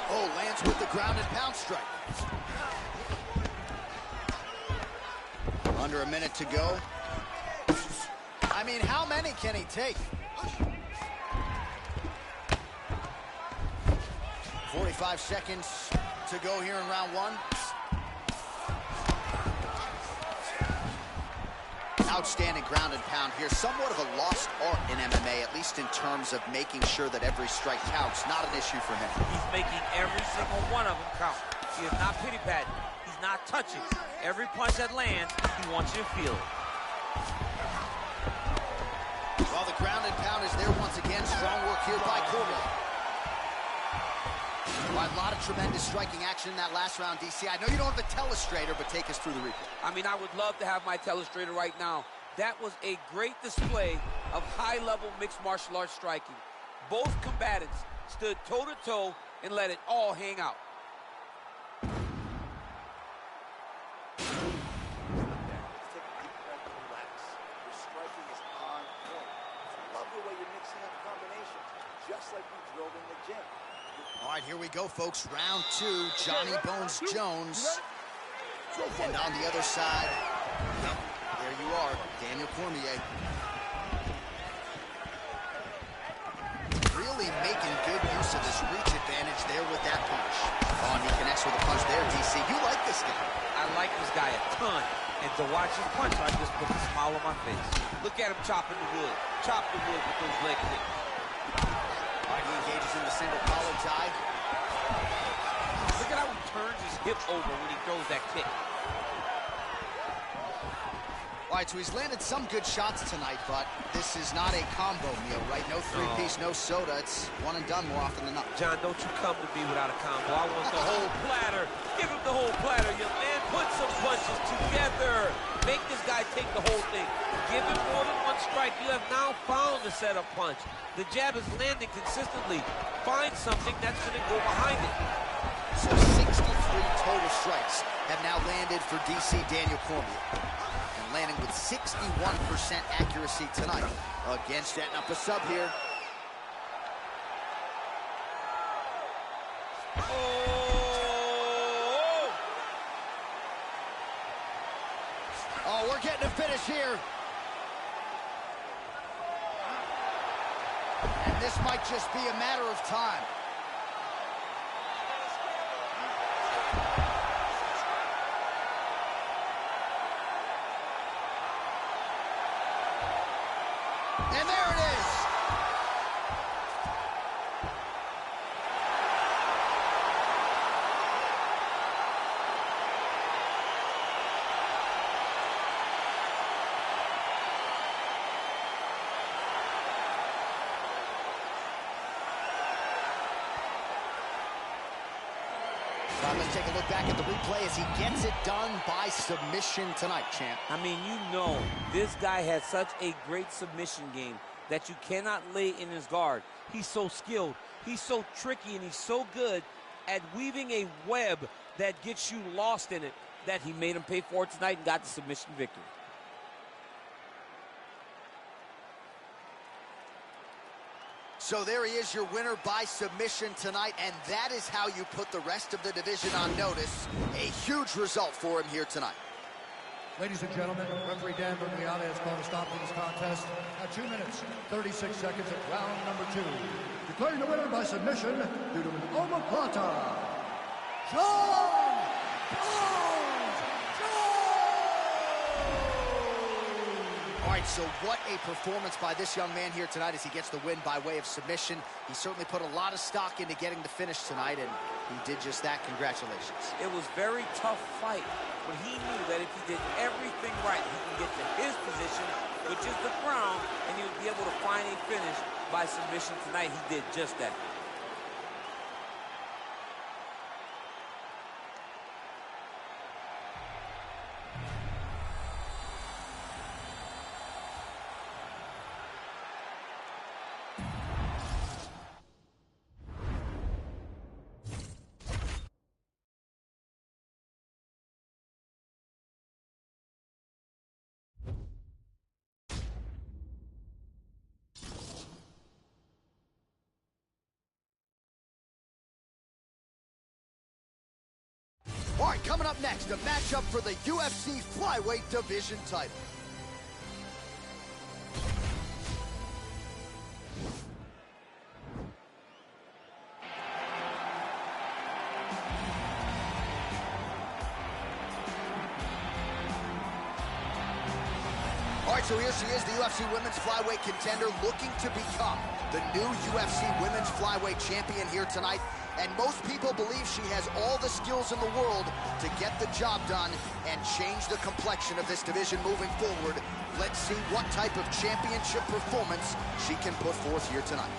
Oh, lands with the ground and pound strike. under a minute to go. I mean, how many can he take? 45 seconds to go here in round one. Outstanding ground and pound here. Somewhat of a lost art in MMA, at least in terms of making sure that every strike counts. Not an issue for him. He's making every single one of them count. He is not pity-patting. He's not touching. Every punch that lands, he wants you to feel it. Well, the ground and pound is there once again. Strong work here by Cormier. A lot of tremendous striking action in that last round, DC. I know you don't have a telestrator, but take us through the replay. I mean, I would love to have my telestrator right now. That was a great display of high-level mixed martial arts striking. Both combatants stood toe-to-toe and let it all hang out. Let's take a deep breath and relax. Your striking is on point. I love the way you're mixing up combinations, just like we drilled in the gym. All right, here we go, folks. Round two, Johnny Bones Jones. And on the other side, yep, there you are, Daniel Cormier. Really making good use of this reach advantage there with that punch. Oh, and he connects with a punch there, DC. You like this guy. I like this guy a ton. And to watch his punch, I just put a smile on my face. Look at him chopping the wood. Chop the wood with those leg kicks. All right, he engages in the single collar tie. Look at how he turns his hip over when he throws that kick. All right, so he's landed some good shots tonight, but this is not a combo meal, right? No three-piece, no soda. It's one and done more often than not. John, don't you come to me without a combo. I want the whole platter. Give him the whole platter, young man. Put some punches together. Make this guy take the whole thing. Give him more than one strike. You have now found the setup punch. The jab is landing consistently. Find something that's going to go behind it. So 63 total strikes have now landed for DC Daniel Cormier. And landing with 61% accuracy tonight against setting up a sub here. Oh, we're getting a finish here. And this might just be a matter of time. And there it is. Let's take a look back at the replay as he gets it done by submission tonight, champ. I mean, you know, this guy has such a great submission game that you cannot lay in his guard. He's so skilled, he's so tricky, and he's so good at weaving a web that gets you lost in it that he made him pay for it tonight and got the submission victory. So there he is, your winner by submission tonight, and that is how you put the rest of the division on notice. A huge result for him here tonight. Ladies and gentlemen, referee Dan Bergliata has called a stop to this contest at 2 minutes, 36 seconds of round number 2. Declaring the winner by submission due to an omoplata, John Bones Jones! All right, so what a performance by this young man here tonight as he gets the win by way of submission. He certainly put a lot of stock into getting the finish tonight, and he did just that. Congratulations. It was a very tough fight, but he knew that if he did everything right, he can get to his position, which is the ground, and he would be able to find a finish by submission tonight. He did just that. All right, coming up next, a matchup for the UFC Flyweight Division title. All right, so here she is, the UFC Women's Flyweight contender, looking to become the new UFC Women's Flyweight champion here tonight. And most people believe she has all the skills in the world to get the job done and change the complexion of this division moving forward. Let's see what type of championship performance she can put forth here tonight.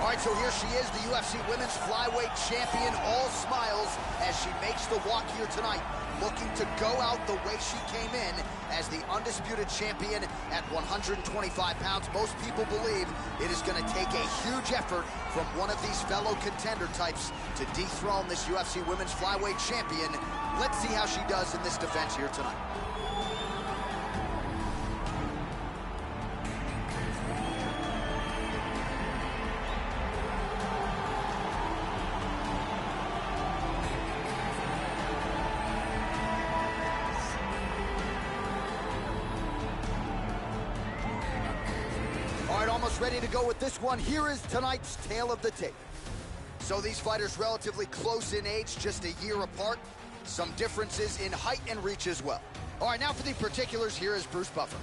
All right, so here she is, the UFC Women's Flyweight champion, all smiles as she makes the walk here tonight, looking to go out the way she came in as the undisputed champion at 125 pounds. Most people believe it is going to take a huge effort from one of these fellow contender types to dethrone this UFC Women's Flyweight champion. Let's see how she does in this defense here tonight. Almost ready to go with this one. Here is tonight's tale of the tape. So these fighters relatively close in age, just a year apart. Some differences in height and reach as well. All right, now for the particulars, here is Bruce Buffer.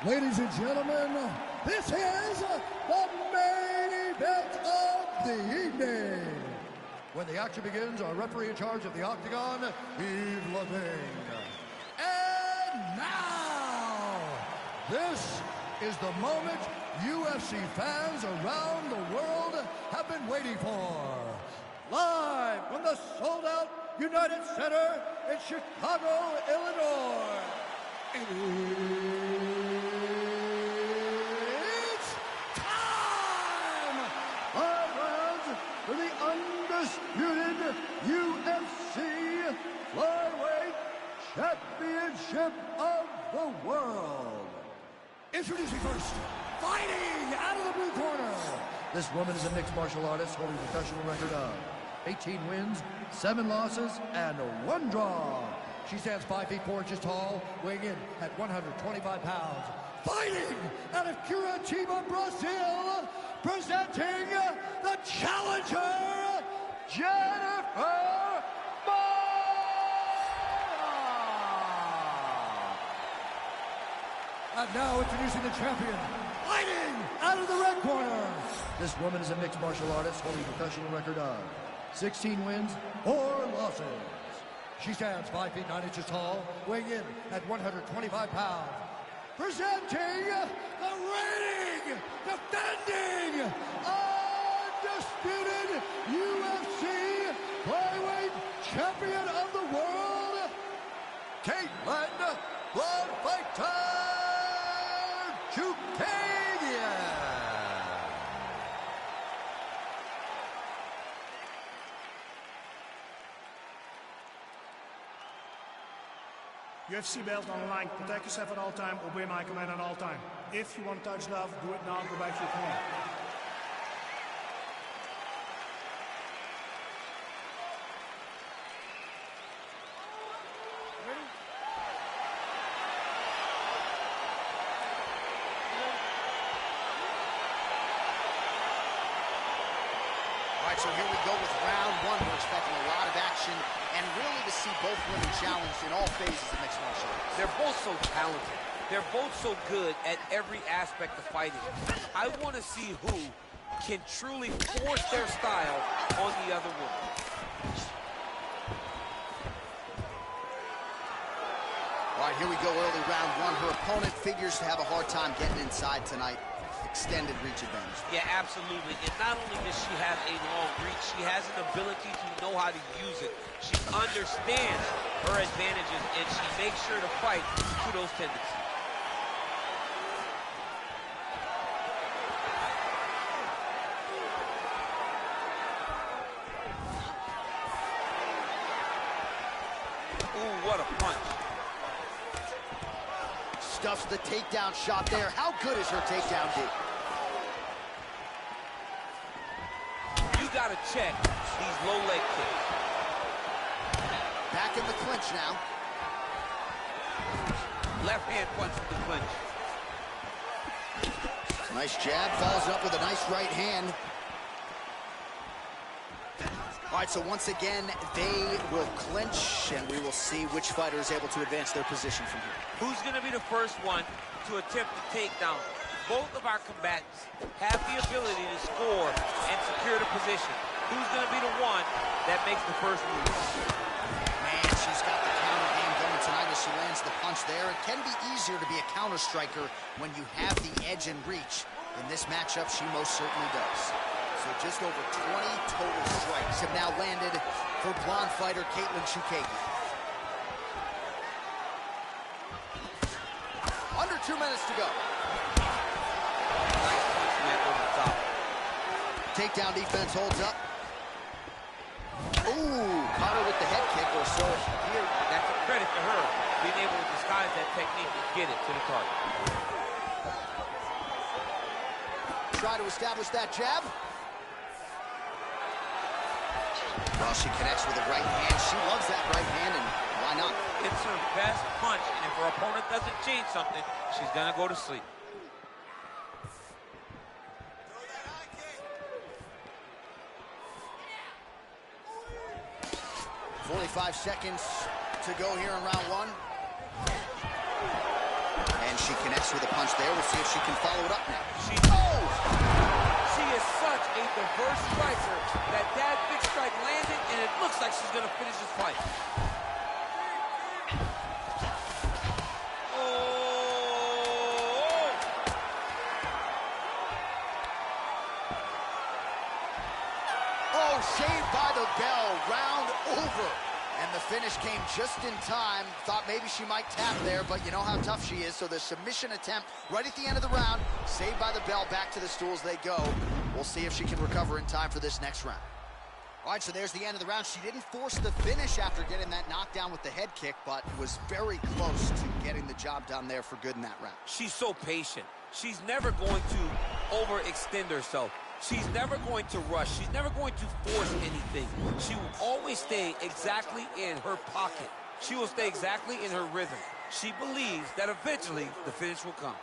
Ladies and gentlemen, this is the main event of the evening. When the action begins, our referee in charge of the Octagon, Yves Lavigne. And now, this is the moment UFC fans around the world have been waiting for. Live from the sold-out United Center in Chicago, Illinois. It's time! 5 rounds for the undisputed UFC Flyweight Championship of the world. Introducing first, fighting out of the blue corner. This woman is a mixed martial artist holding a professional record of 18 wins, 7 losses, and 1 draw. She stands 5 feet 4 inches tall, weighing in at 125 pounds. Fighting out of Curitiba, Brazil, presenting the challenger, Jennifer Moore. And now introducing the champion, fighting out of the red corner. This woman is a mixed martial artist holding a professional record of 16 wins, 4 losses. She stands 5 feet 9 inches tall, weighing in at 125 pounds. Presenting the reigning, defending, undisputed UFC Flyweight Champion of the world, Caitlin Bloodfighter Chookagian. UFC belt on the line. Protect yourself at all time. Obey my command at all time. If you want to touch love, do it now. Go back to your corner. Ready? All right, so here we go with round 1. We're expecting a lot of action and really to see both women challenged in all phases of mixed martial arts. They're both so talented. They're both so good at every aspect of fighting. I want to see who can truly force their style on the other woman. All right, here we go, early round 1. Her opponent figures to have a hard time getting inside tonight. Extended reach advantage. Yeah, absolutely. And not only does she have a long reach, she has an ability to know how to use it. She understands her advantages, and she makes sure to fight to those tendencies. stuffs the takedown shot there. How good is her takedown, D? You gotta check these low leg kicks. Back in the clinch now. Left hand punch with the clinch. Nice jab, follows up with a nice right hand. All right, so once again, they will clinch, and we will see which fighter is able to advance their position from here. Who's going to be the first one to attempt the takedown? Both of our combatants have the ability to score and secure the position. Who's going to be the one that makes the first move? Man, she's got the counter game going tonight as she lands the punch there. It can be easier to be a counter striker when you have the edge and reach. In this matchup, she most certainly does. So just over 20 total strikes have now landed for blonde fighter Caitlin Chukagi. Under 2 minutes to go. Nice punch net over the top. Takedown defense holds up. Ooh, caught her with the head kick or so here. That's a credit to her, being able to disguise that technique and get it to the target. Try to establish that jab. Well, she connects with the right hand. She loves that right hand, and why not? It's her best punch, and if her opponent doesn't change something, she's gonna go to sleep. 45 seconds to go here in round one. And she connects with a punch there. We'll see if she can follow it up now. She is such a diverse striker that big strike landed, and it looks like she's going to finish this fight. Oh, saved by the bell. Round over. And the finish came just in time. Thought maybe she might tap there, but you know how tough she is. So the submission attempt right at the end of the round, saved by the bell, back to the stools they go. We'll see if she can recover in time for this next round. All right, so there's the end of the round. She didn't force the finish after getting that knockdown with the head kick, but was very close to getting the job done there for good in that round. She's so patient. She's never going to overextend herself. She's never going to rush. She's never going to force anything. She will always stay exactly in her pocket. She will stay exactly in her rhythm. She believes that eventually the finish will come.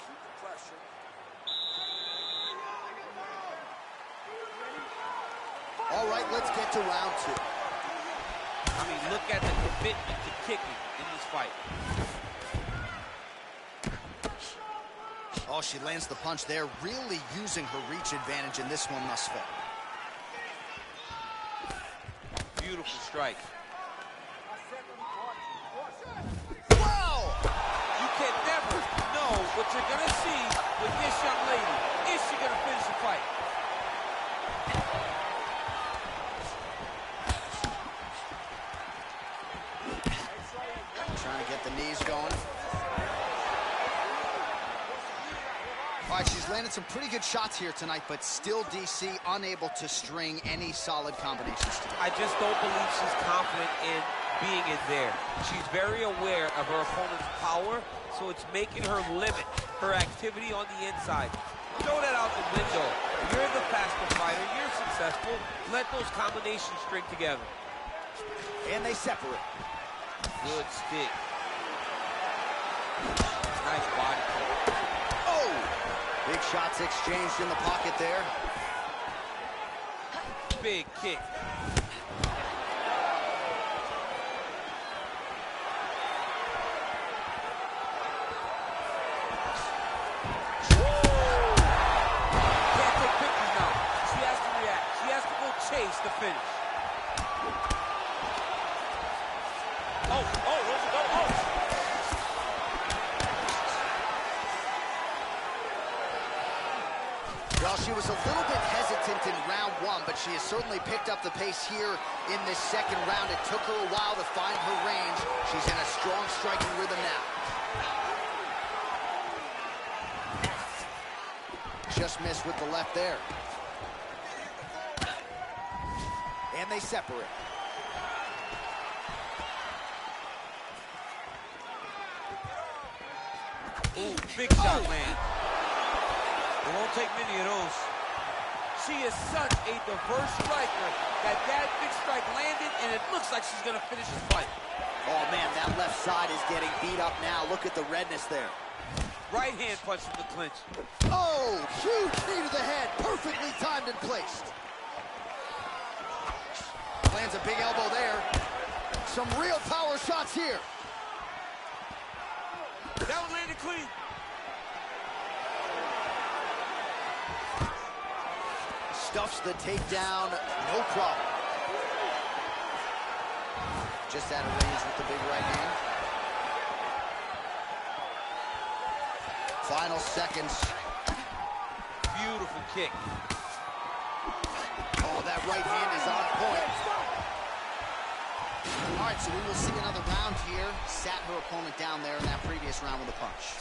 All right, let's get to round two. I mean, look at the commitment to kicking in this fight. Oh, she lands the punch there, really using her reach advantage in this one thus far. Beautiful strike. Wow! You can never know what you're going to see with this young lady. Is she going to finish the fight? Trying to get the knees going. All right, she's landed some pretty good shots here tonight, but still DC unable to string any solid combinations together. I just don't believe she's confident in being in there. She's very aware of her opponent's power, so it's making her limit her activity on the inside. Throw that out the window. You're the faster fighter. You're successful. Let those combinations string together. And they separate. Good stick. Nice body kick. Oh! Big shots exchanged in the pocket there. Big kick. Can't take pictures now. She has to react. She has to go chase the finish. Well, she was a little bit hesitant in round one, but she has certainly picked up the pace here in this second round. It took her a while to find her range. She's in a strong striking rhythm now. Just missed with the left there. And they separate. Ooh, big shot, man. It won't take many of those. She is such a diverse striker that big strike landed, and it looks like she's gonna finish the fight. Oh man, that left side is getting beat up now. Look at the redness there. Right hand punch from the clinch. Oh, huge knee to the head, perfectly timed and placed. Lands a big elbow there. Some real power shots here. That one landed clean. Stuffs the takedown, no problem. Just out of range with the big right hand. Final seconds. Beautiful kick. Oh, that right hand is on point. All right, so we will see another round here. Sat her opponent down there in that previous round with a punch.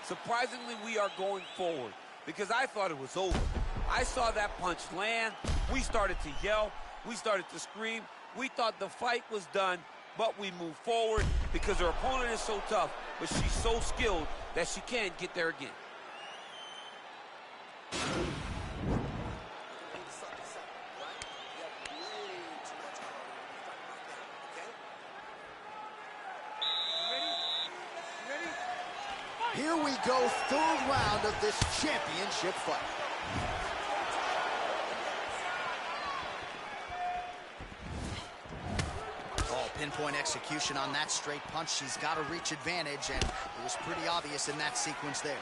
Surprisingly, we are going forward because I thought it was over. I saw that punch land. We started to yell. We started to scream. We thought the fight was done, but we moved forward because her opponent is so tough, but she's so skilled that she can't get there again. Here we go, third round of this championship fight. Oh, pinpoint execution on that straight punch. She's got a reach advantage, and it was pretty obvious in that sequence there.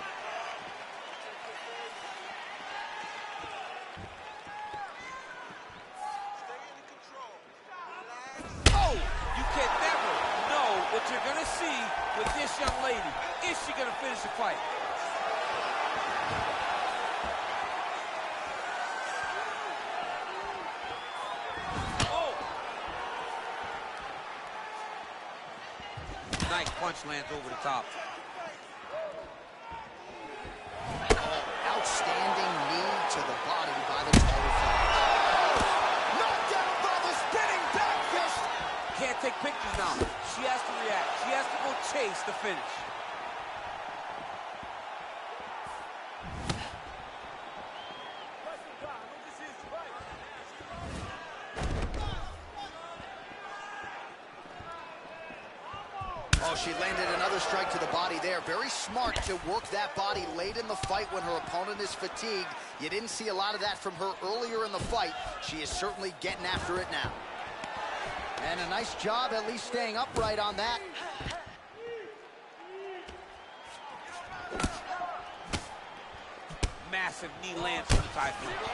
Oh, you can never know what you're going to see with this young lady. Is she going to finish the fight? Oh! Nice punch lands over the top. Oh, outstanding knee to the body by the title fighter. Oh, knocked down by the spinning back fist. Can't take pictures now. She has to react. She has to go chase the finish. Oh, she landed another strike to the body there. Very smart to work that body late in the fight when her opponent is fatigued. You didn't see a lot of that from her earlier in the fight. She is certainly getting after it now. And a nice job at least staying upright on that. Massive knee lands from the tie finish.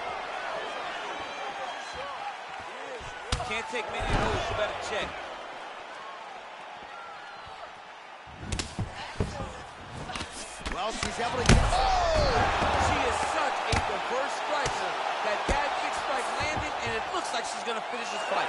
Can't take many of those. You better check. Well, she's able to get... Oh! She is such a diverse striker that big strike landed, and it looks like she's going to finish this fight.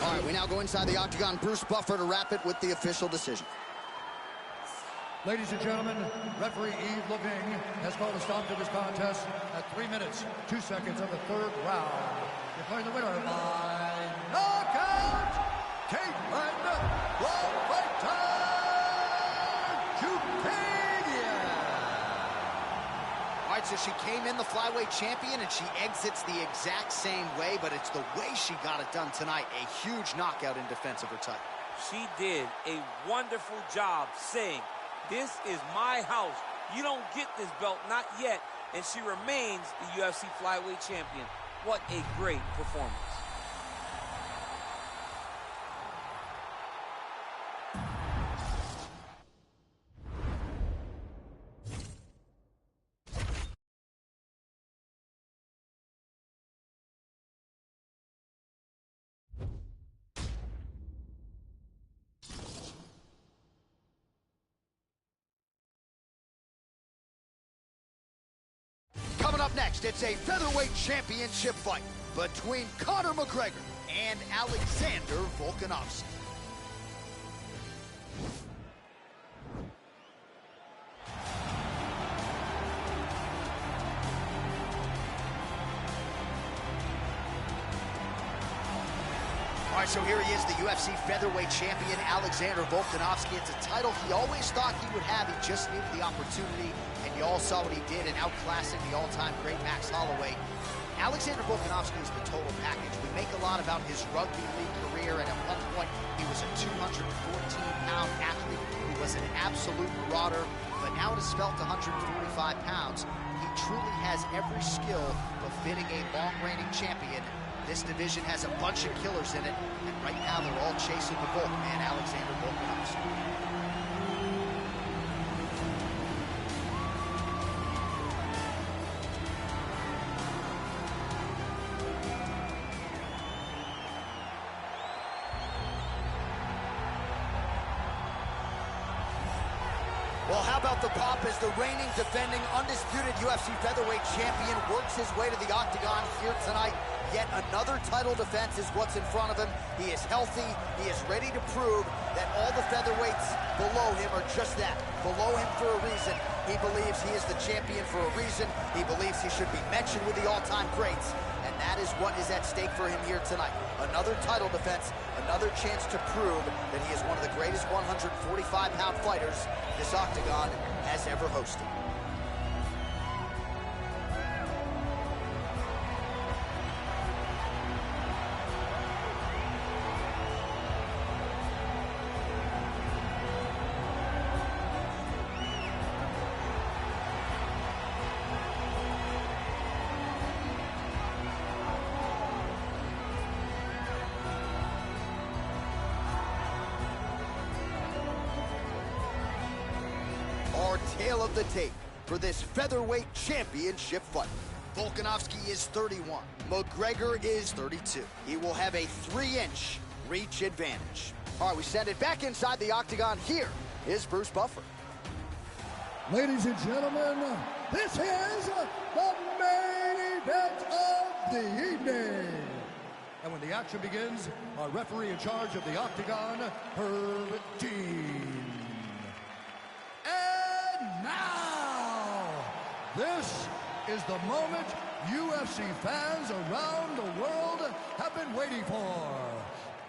All right, we now go inside the octagon. Bruce Buffer to wrap it with the official decision. Ladies and gentlemen, referee Yves Leving has called a stop to this contest at 3 minutes, 2 seconds of the third round. Declaring the winner by knockout, Caitlin All right, so she came in the flyweight champion, and she exits the exact same way, but it's the way she got it done tonight. A huge knockout in defense of her title. She did a wonderful job saying, "This is my house. You don't get this belt, not yet." And she remains the UFC flyweight champion. What a great performance. Coming up next, it's a featherweight championship fight between Conor McGregor and Alexander Volkanovski. All right, so here he is, the UFC featherweight champion, Alexander Volkanovski. It's a title he always thought he would have. He just needed the opportunity, and you all saw what he did in outclassing the all-time great Max Holloway. Alexander Volkanovski is the total package. We make a lot about his rugby league career, and at one point, he was a 214-pound athlete. He was an absolute marauder, but now at his felt 145 pounds, he truly has every skill befitting a long-reigning champion. This division has a bunch of killers in it, and right now they're all chasing the Volk man, Alexander Volkanovski. Well, how about the pop as the reigning, defending, undisputed UFC featherweight champion works his way to the octagon here tonight. Yet another title defense is what's in front of him. He is healthy. He is ready to prove that all the featherweights below him are just that, below him for a reason. He believes he is the champion for a reason. He believes he should be mentioned with the all-time greats. And that is what is at stake for him here tonight. Another title defense, another chance to prove that he is one of the greatest 145-pound fighters this octagon has ever hosted. Our tale of the tape for this featherweight championship fight. Volkanovski is 31. McGregor is 32. He will have a 3-inch reach advantage. All right, we send it back inside the octagon. Here is Bruce Buffer. Ladies and gentlemen, this is the main event of the evening. And when the action begins, our referee in charge of the octagon, Herb Dean. And now, this is the moment UFC fans around the world have been waiting for.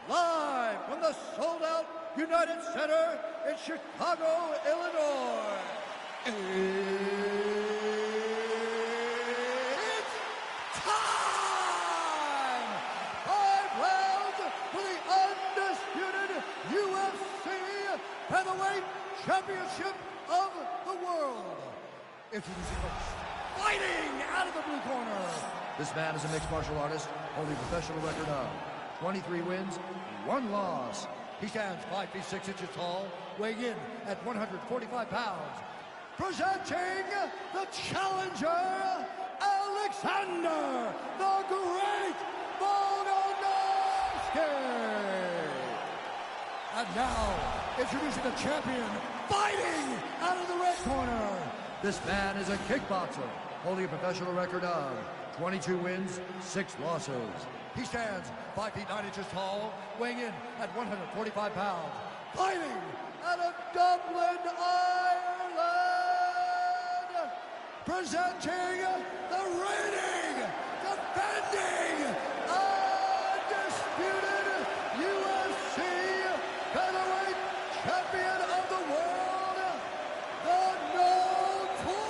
Live from the sold-out United Center in Chicago, Illinois. It's time! 5 rounds for the undisputed UFC Featherweight Championship of the world. Introducing first, fighting out of the blue corner. This man is a mixed martial artist, holding a professional record of 23 wins, 1 loss. He stands 5 feet 6 inches tall, weighing in at 145 pounds. Presenting the challenger, Alexander the Great Volkanovski. And now, introducing the champion, fighting out of the red corner. This man is a kickboxer, holding a professional record of 22 wins, 6 losses. He stands 5 feet 9 inches tall, weighing in at 145 pounds. Fighting out of Dublin, Ireland. Presenting the reigning, defending, undisputed UFC featherweight champion of the world, the notorious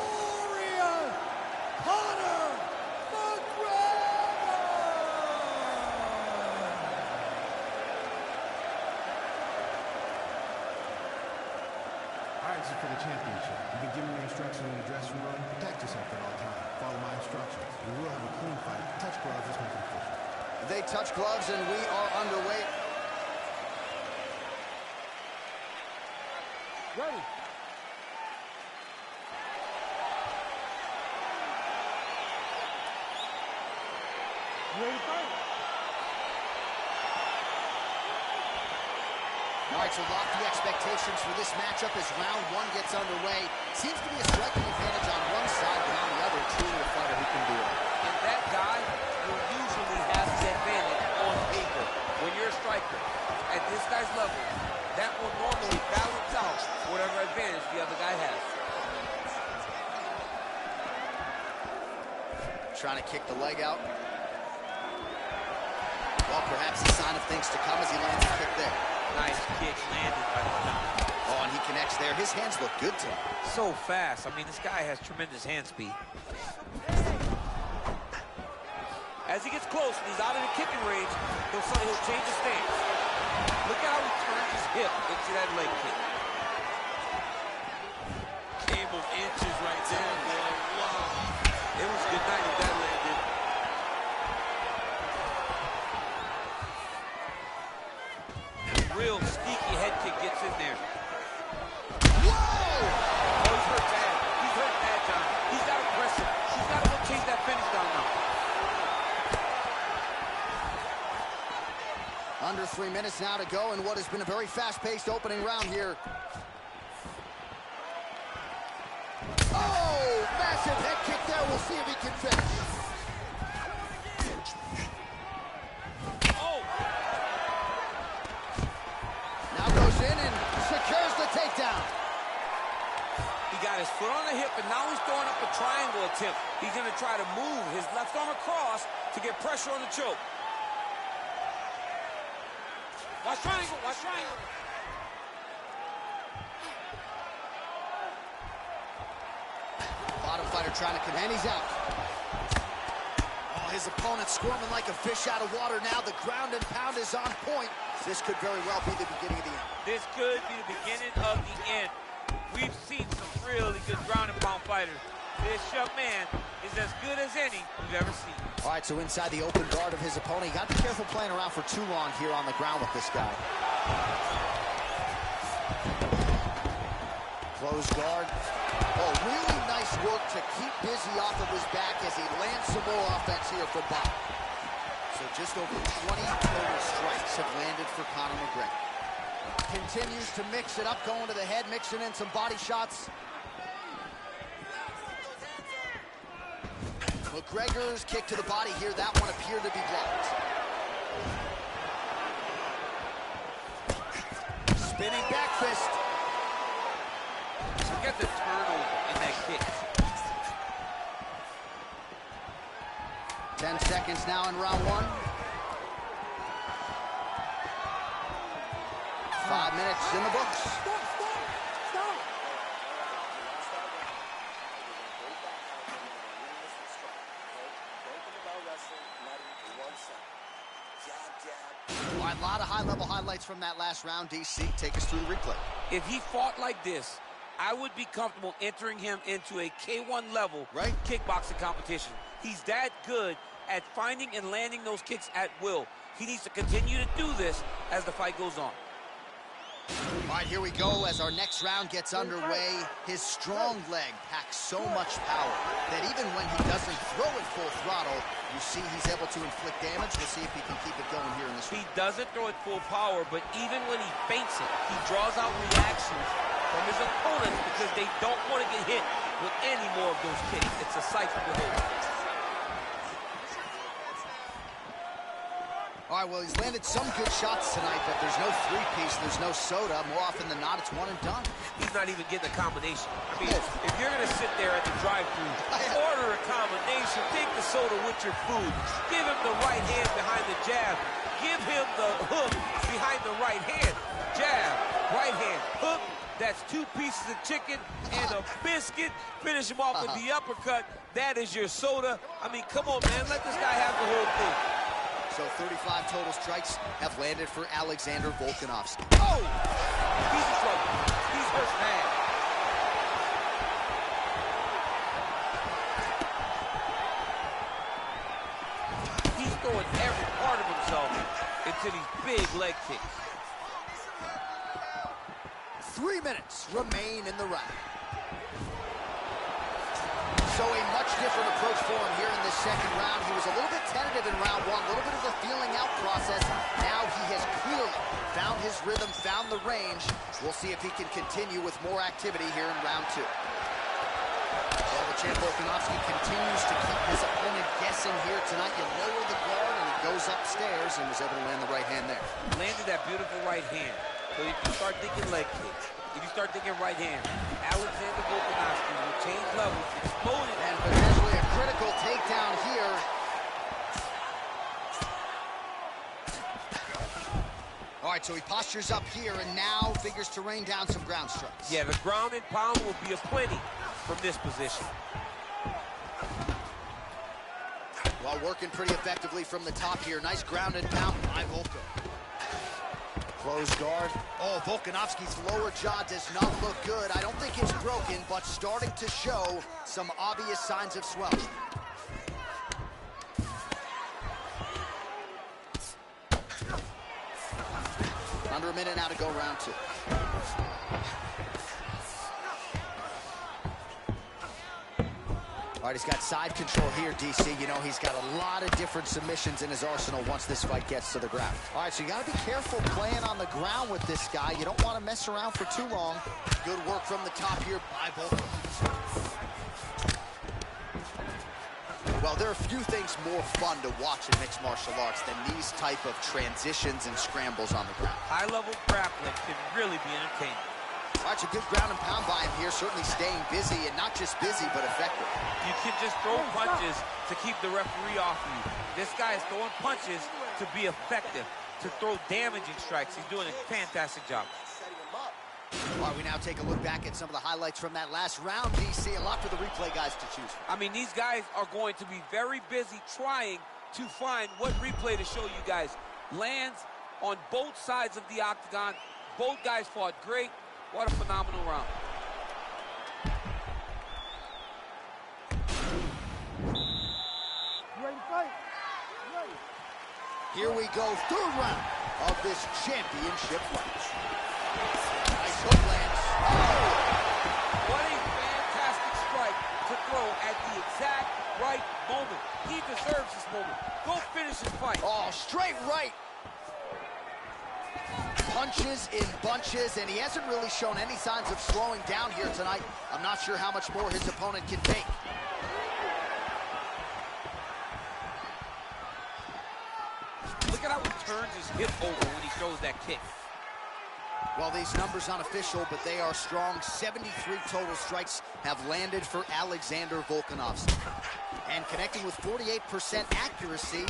Conor McGregor. All right, this is for the championship. You've been giving me instructions in the dressing room. Protect yourself at all times. Follow my instructions. We will have a clean fight. Touch gloves. Let's make it official. They touch gloves, and we are underway. Ready. Ready to fight? All right, so lofty expectations for this matchup as round 1 gets underway. Seems to be a striking advantage on one side, but on the other, truly a fighter who level, that will normally balance out whatever advantage the other guy has. Trying to kick the leg out. Well, perhaps a sign of things to come as he lands a kick there. Nice kick landed by the Oh, and he connects there. His hands look good to him. So fast. I mean, this guy has tremendous hand speed. As he gets close and he's out of the kicking range, he'll change his stance. Look at how he turns his hip into that leg kick. Game of inches right there, boy. Wow. It was good night if that landed. Real sneaky head kick gets in there. Whoa! Oh, he's hurt bad. He's hurt bad, John. He's got to press him. He's got to go chase that finish down now. Under 3 minutes now to go in what has been a very fast-paced opening round here. Oh, massive head kick there. We'll see if he can finish. Oh! Now goes in and secures the takedown. He got his foot on the hip, and now he's throwing up a triangle attempt. He's going to try to move his left arm across to get pressure on the choke. Watch triangle, watch triangle. Bottom fighter trying to connect, and he's out. Oh, his opponent squirming like a fish out of water now. The ground and pound is on point. This could very well be the beginning of the end. This could be the beginning of the end. We've seen some really good ground and pound fighters. This young man is as good as any we've ever seen. All right, so inside the open guard of his opponent. You got to be careful playing around for too long here on the ground with this guy. Close guard. Oh, really nice work to keep busy off of his back as he lands some more offense here from Bob. So just over 20 total strikes have landed for Conor McGregor. Continues to mix it up, going to the head, mixing in some body shots. McGregor's kick to the body here, that one appeared to be blocked. Spinning back fist. Forget the turnover in that kick. 10 seconds now in round one. 5 minutes in the books. All right, a lot of high-level highlights from that last round. DC, take us through the replay. If he fought like this, I would be comfortable entering him into a K1 level kickboxing competition. He's that good at finding and landing those kicks at will. He needs to continue to do this as the fight goes on. All right, here we go as our next round gets underway. His strong leg packs so much power that even when he doesn't throw it full throttle, you see he's able to inflict damage. We'll see if he can keep it going here in this round. He doesn't throw it full power, but even when he feints it, he draws out reactions from his opponents because they don't want to get hit with any more of those kicks. It's a sight for behold. All right, well, he's landed some good shots tonight, but there's no three-piece, there's no soda. More often than not, it's one and done. He's not even getting a combination. I mean, if you're going to sit there at the drive-thru, order a combination, take the soda with your food, give him the right hand behind the jab, give him the hook behind the right hand, jab, right hand, hook. That's 2 pieces of chicken and a biscuit. Finish him off with the uppercut. That is your soda. I mean, come on, man, let this guy have the whole thing. So 35 total strikes have landed for Alexander Volkanovski. Oh! He's in trouble. He's hurt bad. He's throwing every part of himself into these big leg kicks. 3 minutes remain in the round. So a much different approach for him here in this second round. He was a little bit tentative in round one, a little bit of a feeling out process. Now he has clearly found his rhythm, found the range. We'll see if he can continue with more activity here in round two. Well, the champ Volkanovski continues to keep his opponent guessing here tonight. You lower the guard and he goes upstairs and was able to land the right hand there. Landed that beautiful right hand. So if you start thinking leg kicks, if you start thinking right hand, Alexander Volkanovski will change levels, explode it. And potentially a critical takedown here. All right, so he postures up here and now figures to rain down some ground strikes. Yeah, the ground and pound will be aplenty from this position. Well, working pretty effectively from the top here. Nice ground and pound by Volko. Closed guard. Oh, Volkanovski's lower jaw does not look good. I don't think it's broken, but starting to show some obvious signs of swelling. Under a minute now to go, round 2. All right, he's got side control here, DC. You know, he's got a lot of different submissions in his arsenal once this fight gets to the ground. All right, so you got to be careful playing on the ground with this guy. You don't want to mess around for too long. Good work from the top here by Volko. Well, there are few things more fun to watch in mixed martial arts than these type of transitions and scrambles on the ground. High-level grappling can really be entertaining. All right, so good ground and pound by him here, certainly staying busy, and not just busy, but effective. You can just throw punches to keep the referee off of you. This guy is throwing punches to be effective, to throw damaging strikes. He's doing a fantastic job. All right, we now take a look back at some of the highlights from that last round, DC. A lot for the replay guys to choose from. I mean, these guys are going to be very busy trying to find what replay to show you guys. Lands on both sides of the octagon. Both guys fought great. What a phenomenal round. You ready to fight? You ready? Here we go, third round of this championship fight. Nice hook lands. Oh! What a fantastic strike to throw at the exact right moment. He deserves this moment. Go finish his fight. Oh, straight right. Punches in bunches, and he hasn't really shown any signs of slowing down here tonight. I'm not sure how much more his opponent can take. Look at how he turns his hip over when he throws that kick. Well, these numbers unofficial, but they are strong. 73 total strikes have landed for Alexander Volkanovski. And connecting with 48% accuracy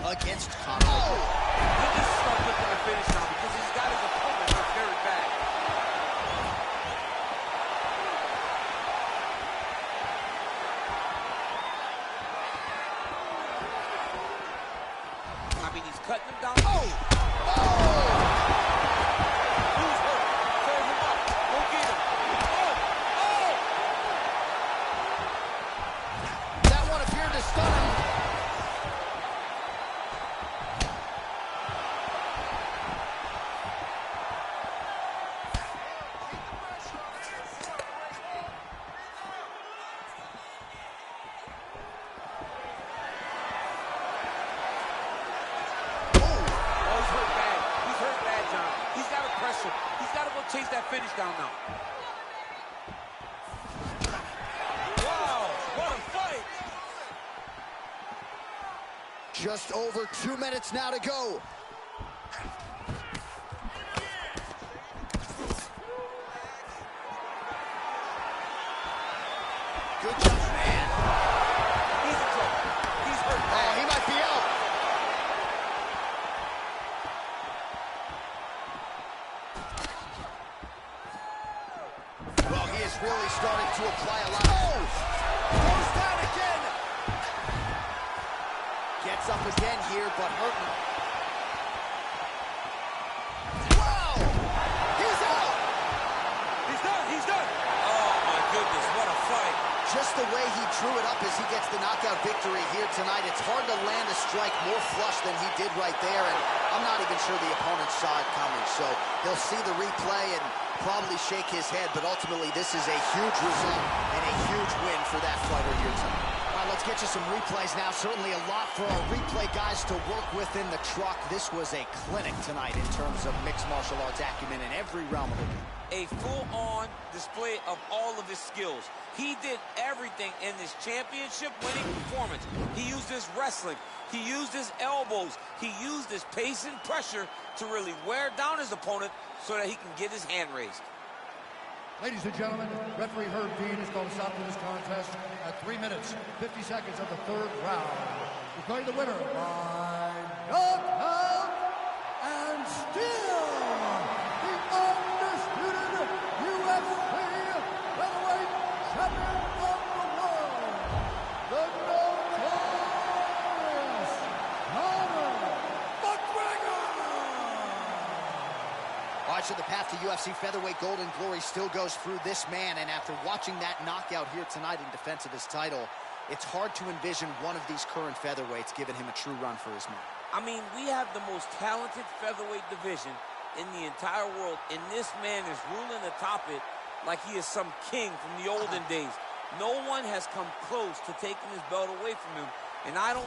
against Conor. Oh! He needs to start looking to finish now because he's got his opponent hurt very bad. I mean, he's cutting him down. Oh! Oh! Who's hurt? Serve him up. Go get him. Oh! Oh! That one appeared to stun him. Chase that finish down now. Wow, what a fight! Just over 2 minutes now to go. Good job, man. He's in trouble. He's hurt bad. Oh, he might be out. Well, he is really starting to apply a lot. Oh! Goes down again. Gets up again here, but hurting. Wow! He's out! He's done, he's done! Oh, my goodness, what a fight. Just the way he drew it up as he gets the knockout victory here tonight, it's hard to land a strike more flush than he did right there, and I'm not even sure the opponent saw it coming, so he'll see the replay and probably shake his head, but ultimately this is a huge result and a huge win for that fighter here tonight. All right, let's get you some replays now. Certainly a lot for our replay guys to work with in the truck. This was a clinic tonight in terms of mixed martial arts acumen in every realm of the game. A full-on display of all of his skills. He did everything in this championship-winning performance. He used his wrestling. He used his elbows. He used his pace and pressure to really wear down his opponent so that he can get his hand raised. Ladies and gentlemen, referee Herb Dean has called a stop to this contest at 3 minutes, 50 seconds of the third round. Declaring the winner by knockout and still the undisputed UFC featherweight champion of the world, the notorious Conor McGregor! All right, so the path to UFC featherweight golden glory still goes through this man, and after watching that knockout here tonight in defense of his title, it's hard to envision one of these current featherweights giving him a true run for his money. I mean, we have the most talented featherweight division in the entire world, and this man is ruling atop it like he is some king from the olden days. No one has come close to taking his belt away from him, and I don't